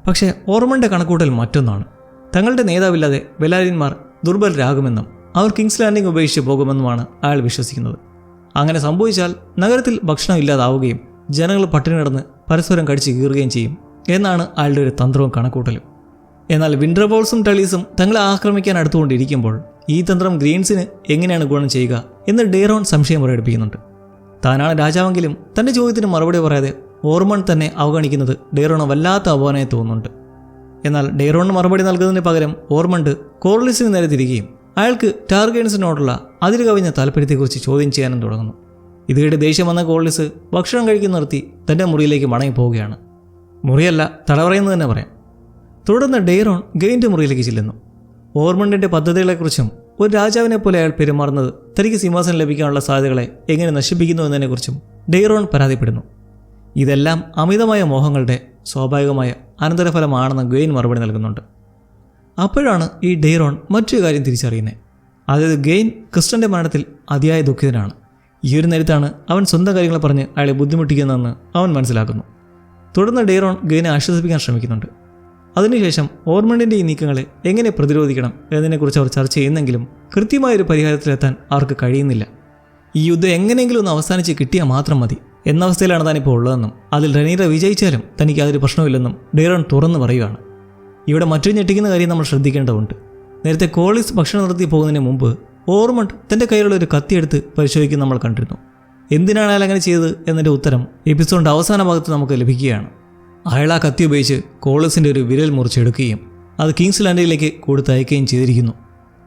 പക്ഷേ ഓർമണിൻ്റെ കണക്കൂട്ടൽ മറ്റൊന്നാണ്. തങ്ങളുടെ നേതാവില്ലാതെ വെലാരിയന്മാർ ദുർബലരാകുമെന്നും അവർ കിങ്സ് ലാൻഡിംഗ് ഉപേക്ഷിച്ച് പോകുമെന്നുമാണ് അയാൾ വിശ്വസിക്കുന്നത്. അങ്ങനെ സംഭവിച്ചാൽ നഗരത്തിൽ ഭക്ഷണം ഇല്ലാതാവുകയും ജനങ്ങൾ പട്ടിണി കിടന്ന് പരസ്പരം കടിച്ച് കീറുകയും ചെയ്യും എന്നാണ് അയാളുടെ ഒരു തന്ത്രവും കണക്കൂട്ടലും. എന്നാൽ വിൻറ്റർഫോൾസും ടളീസും തങ്ങളെ ആക്രമിക്കാൻ അടുത്തുകൊണ്ടിരിക്കുമ്പോൾ ഈ തന്ത്രം ഗ്രീൻസിന് എങ്ങനെയാണ് ഗുണം ചെയ്യുക എന്ന് ഡെയ്റോൺ സംശയം പ്രകടിപ്പിക്കുന്നുണ്ട്. താനാണ് രാജാവെങ്കിലും തൻ്റെ ചോദ്യത്തിന് മറുപടി പറയാതെ ഓർമണ്ട് തന്നെ അവഗണിക്കുന്നത് ഡെയ്റോണ് വല്ലാത്ത അപമാനമായി തോന്നുന്നുണ്ട്. എന്നാൽ ഡെയ്റോണിന് മറുപടി നൽകുന്നതിന് പകരം ഓർമണ്ട് കോർലിസിന് നേരെ തിരികെയും അയാൾക്ക് ടാർഗേൻസിനോടുള്ള അതിര് കവിഞ്ഞ താല്പര്യത്തെക്കുറിച്ച് ചോദ്യം ചെയ്യാനും തുടങ്ങുന്നു. ഇതിനിടെ ദേഷ്യം വന്ന കോർലിസ് ഭക്ഷണം കഴിക്കുന്ന നിർത്തി തൻ്റെ മുറിയിലേക്ക് മടങ്ങിപ്പോവുകയാണ്. മുറിയല്ല, തടവറയെന്ന് തന്നെ പറയാം. തുടർന്ന് ഡെയ്റോൺ ഗെയിൻ്റെ മുറിയിലേക്ക് ചെല്ലുന്നു. ഓർമണ്ടിൻ്റെ പദ്ധതികളെക്കുറിച്ചും ഒരു രാജാവിനെ പോലെ അയാൾ പെരുമാറുന്നത് തനിക്ക് സിംഹാസനം ലഭിക്കാനുള്ള സാധ്യതകളെ എങ്ങനെ നശിപ്പിക്കുന്നു എന്നതിനെക്കുറിച്ചും ഡെയ്റോൺ പരാതിപ്പെടുന്നു. ഇതെല്ലാം അമിതമായ മോഹങ്ങളുടെ സ്വാഭാവികമായ അനന്തരഫലമാണെന്ന് ഗെയിൻ മറുപടി നൽകുന്നുണ്ട്. അപ്പോഴാണ് ഈ ഡെയ്റോൺ മറ്റൊരു കാര്യം തിരിച്ചറിയുന്നത്. അതായത് ഗെയിൻ ക്രിസ്റ്റൻ്റെ മരണത്തിൽ അതിയായ ദുഃഖിതനാണ്. ഈ ഒരു നേരത്താണ് അവൻ സ്വന്തം കാര്യങ്ങൾ പറഞ്ഞ് അയാളെ ബുദ്ധിമുട്ടിക്കുന്നതെന്ന് അവൻ മനസ്സിലാക്കുന്നു. തുടർന്ന് ഡെയ്റോൺ ഗെയിനെ ആശ്വസിപ്പിക്കാൻ ശ്രമിക്കുന്നുണ്ട്. അതിനുശേഷം ഓർമണ്ടിൻ്റെ ഈ നീക്കങ്ങളെ എങ്ങനെ പ്രതിരോധിക്കണം എന്നതിനെക്കുറിച്ച് അവർ ചർച്ച ചെയ്യുന്നെങ്കിലും കൃത്യമായൊരു പരിഹാരത്തിലെത്താൻ അവർക്ക് കഴിയുന്നില്ല. ഈ യുദ്ധം എങ്ങനെയെങ്കിലും ഒന്ന് അവസാനിച്ച് കിട്ടിയാൽ മാത്രം മതി എന്ന അവസ്ഥയിലാണ് താനിപ്പോൾ ഉള്ളതെന്നും അതിൽ റെനീറ വിജയിച്ചാലും തനിക്ക് അതൊരു പ്രശ്നമില്ലെന്നും ഡെയ്റോൺ തുറന്നു പറയുകയാണ്. ഇവിടെ മറ്റൊരു ഞെട്ടിക്കുന്ന കാര്യം നമ്മൾ ശ്രദ്ധിക്കേണ്ടതുണ്ട്. നേരത്തെ കോളിസ് ഭക്ഷണം നിർത്തി പോകുന്നതിന് മുമ്പ് ഓർമണ്ട് തൻ്റെ കയ്യിലുള്ള ഒരു കത്തിയെടുത്ത് പരിശോധിക്കുന്ന നമ്മൾ കണ്ടിരുന്നു. എന്തിനാണ് അയാൾ അങ്ങനെ ചെയ്തത് എന്നതിൻ്റെ ഉത്തരം എപ്പിസോഡിൻ്റെ അവസാന ഭാഗത്ത് നമുക്ക് ലഭിക്കുകയാണ്. അയാൾ ആ കത്തി ഉപയോഗിച്ച് കോളിസിൻ്റെ ഒരു വിരൽ മുറിച്ചെടുക്കുകയും അത് കിങ്സ് ലാൻഡിലേക്ക് കൊടുത്തയക്കുകയും ചെയ്തിരിക്കുന്നു.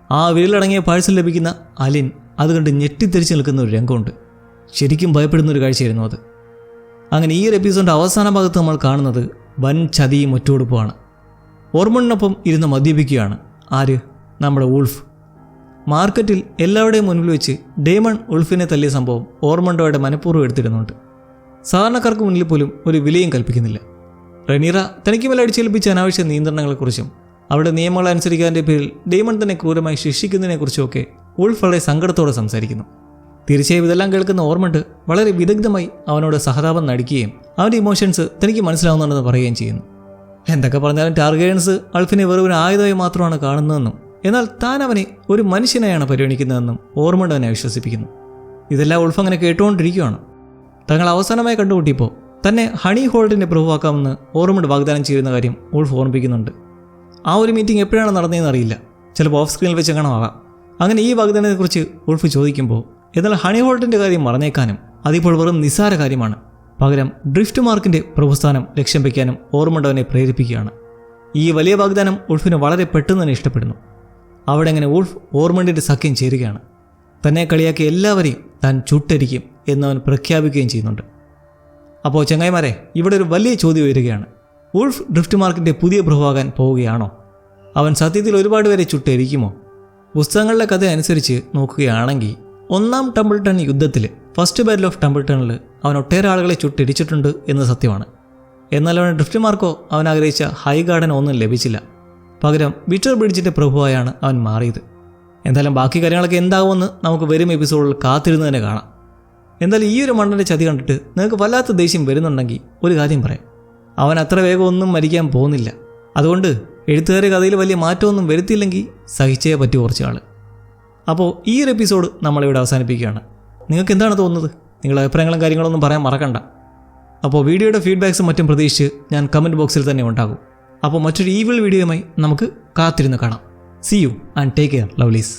ആ വിരലടങ്ങിയ പാഴ്സൽ ലഭിക്കുന്ന അലിൻ അത് കണ്ട് ഞെട്ടിത്തെറിച്ച് നിൽക്കുന്ന ഒരു രംഗമുണ്ട്. ശരിക്കും ഭയപ്പെടുന്ന ഒരു കാഴ്ചയായിരുന്നു അത്. അങ്ങനെ ഈ ഒരു എപ്പിസോഡിൻ്റെ അവസാന ഭാഗത്ത് നമ്മൾ കാണുന്നത് വൻ ചതിയും ഒറ്റുകൊടുപ്പുമാണ്. ഓർമണ്ടിനൊപ്പം ഇരുന്ന് മദ്യപിക്കുകയാണ് ആര്? നമ്മുടെ ഉൾഫ്. മാർക്കറ്റിൽ എല്ലാവരുടെയും മുൻപിൽ വെച്ച് ഡേമൺ ഉൾഫിനെ തല്ലിയ സംഭവം ഓർമണ്ടോയുടെ മനഃപൂർവ്വം എടുത്തിടുന്നുണ്ട്. സാധാരണക്കാർക്ക് മുന്നിൽ പോലും ഒരു വിലയും കൽപ്പിക്കുന്നില്ല. റെനീറ തനിക്ക് മേലെ അടിച്ചേൽപ്പിച്ച അനാവശ്യ നിയന്ത്രണങ്ങളെക്കുറിച്ചും അവരുടെ നിയമങ്ങൾ അനുസരിക്കാൻ്റെ പേരിൽ ഡേമൺ തന്നെ ക്രൂരമായി ശിക്ഷിക്കുന്നതിനെക്കുറിച്ചുമൊക്കെ ഉൾഫ് വളരെ സങ്കടത്തോടെ സംസാരിക്കുന്നു. തീർച്ചയായും ഇതെല്ലാം കേൾക്കുന്ന ഓർമണ്ട് വളരെ വിദഗ്ധമായി അവനോട് സഹതാപം നടിക്കുകയും അവൻ്റെ ഇമോഷൻസ് തനിക്ക് മനസ്സിലാവുന്നുണ്ടെന്ന് പറയുകയും ചെയ്യുന്നു. എന്തൊക്കെ പറഞ്ഞാലും ടാർഗേറിയൻസ് അൾഫിനെ വെറും ഒരു ആയുധമായി മാത്രമാണ് കാണുന്നതെന്നും എന്നാൽ താൻ അവനെ ഒരു മനുഷ്യനെയാണ് പരിഗണിക്കുന്നതെന്നും ഓർമണ്ട് തന്നെ വിശ്വസിപ്പിക്കുന്നു. ഇതെല്ലാം ഉൾഫ് അങ്ങനെ കേട്ടുകൊണ്ടിരിക്കുകയാണ്. തങ്ങൾ അവസാനമായി കണ്ടുമുട്ടിയപ്പോൾ തന്നെ ഹണി ഹോൾഡിനെ പ്രഭുവാക്കാമെന്ന് ഓർമണ്ട് വാഗ്ദാനം ചെയ്യുന്ന കാര്യം ഉൾഫ് ഓർമ്മിപ്പിക്കുന്നുണ്ട്. ആ ഒരു മീറ്റിംഗ് എപ്പോഴാണ് നടന്നതെന്ന് അറിയില്ല, ചിലപ്പോൾ ഓഫ് സ്ക്രീനിൽ വെച്ച് കാണാമാകാം. അങ്ങനെ ഈ വാഗ്ദാനത്തെക്കുറിച്ച് ഉൾഫ് ചോദിക്കുമ്പോൾ എന്നാൽ ഹണി ഹോൾഡിൻ്റെ കാര്യം മറന്നേക്കാനും അതിപ്പോൾ വെറും നിസ്സാര കാര്യമാണ്. പകരം ഡ്രിഫ്റ്റ് മാർക്കിൻ്റെ പ്രഭുസ്ഥാനം ലക്ഷ്യം വയ്ക്കാനും ഓർമണ്ട് അവനെ പ്രേരിപ്പിക്കുകയാണ്. ഈ വലിയ വാഗ്ദാനം ഉൾഫിന് വളരെ പെട്ടെന്ന് തന്നെ ഇഷ്ടപ്പെടുന്നു. അവിടെ അങ്ങനെ ഉൾഫ് ഓർമണ്ടിൻ്റെ സഖ്യം ചേരുകയാണ്. തന്നെ കളിയാക്കിയ എല്ലാവരെയും താൻ ചുട്ടരിക്കും എന്നവൻ പ്രഖ്യാപിക്കുകയും ചെയ്യുന്നുണ്ട്. അപ്പോൾ ചങ്ങായിമാരെ, ഇവിടെ ഒരു വലിയ ചോദ്യം ഉയരുകയാണ്. ഉൾഫ് ഡ്രിഫ്റ്റ് മാർക്കിൻ്റെ പുതിയ പ്രഭുവാകാൻ പോവുകയാണോ? അവൻ സത്യത്തിൽ ഒരുപാട് പേരെ ചുട്ടരിക്കുമോ? പുസ്തകങ്ങളിലെ കഥ അനുസരിച്ച് നോക്കുകയാണെങ്കിൽ ഒന്നാം ടംബിൾട്ടൺ യുദ്ധത്തിൽ ഫസ്റ്റ് ബാറ്റിൽ ഓഫ് ടംബിൾട്ടണിൽ അവൻ ഒട്ടേറെ ആളുകളെ ചുട്ടരിച്ചിട്ടുണ്ട് എന്ന് സത്യമാണ്. എന്നാൽ അവൻ ഡ്രിഫ്റ്റ് മാർക്കോ അവൻ ആഗ്രഹിച്ച ഹൈ ഗാർഡൻ ഒന്നും ലഭിച്ചില്ല. പകരം വിറ്റർ ബ്രിഡ്ജിൻ്റെ പ്രഭുവായാണ് അവൻ മാറിയത്. എന്തായാലും ബാക്കി കാര്യങ്ങളൊക്കെ എന്താകുമെന്ന് നമുക്ക് വരും എപ്പിസോഡിൽ കാത്തിരുന്ന് തന്നെ കാണാം. എന്തായാലും ഈ ഒരു മണ്ണൻ്റെ ചതി കണ്ടിട്ട് നിങ്ങൾക്ക് വല്ലാത്ത ദേഷ്യം വരുന്നുണ്ടെങ്കിൽ ഒരു കാര്യം പറയാം, അവൻ അത്ര വേഗം ഒന്നും മരിക്കാൻ പോകുന്നില്ല. അതുകൊണ്ട് എഴുത്തുകാരെ കഥയിൽ വലിയ മാറ്റമൊന്നും വരുത്തിയില്ലെങ്കിൽ സഹിച്ചേ പറ്റൂ കുറച്ച് ആൾ. അപ്പോൾ ഈ ഒരു എപ്പിസോഡ് നമ്മളിവിടെ അവസാനിപ്പിക്കുകയാണ്. നിങ്ങൾക്ക് എന്താണ് തോന്നുന്നത്? നിങ്ങളുടെ അഭിപ്രായങ്ങളും കാര്യങ്ങളൊന്നും പറയാൻ മറക്കണ്ട. അപ്പോൾ വീഡിയോയുടെ ഫീഡ്ബാക്സും മറ്റും പ്രതീക്ഷിച്ച് ഞാൻ കമൻറ്റ് ബോക്സിൽ തന്നെ ഉണ്ടാകും. അപ്പോൾ മറ്റൊരു ഈവിൾ വീഡിയോയുമായി നമുക്ക് കാത്തിരുന്ന് കാണാം. See you and take care, lovelies.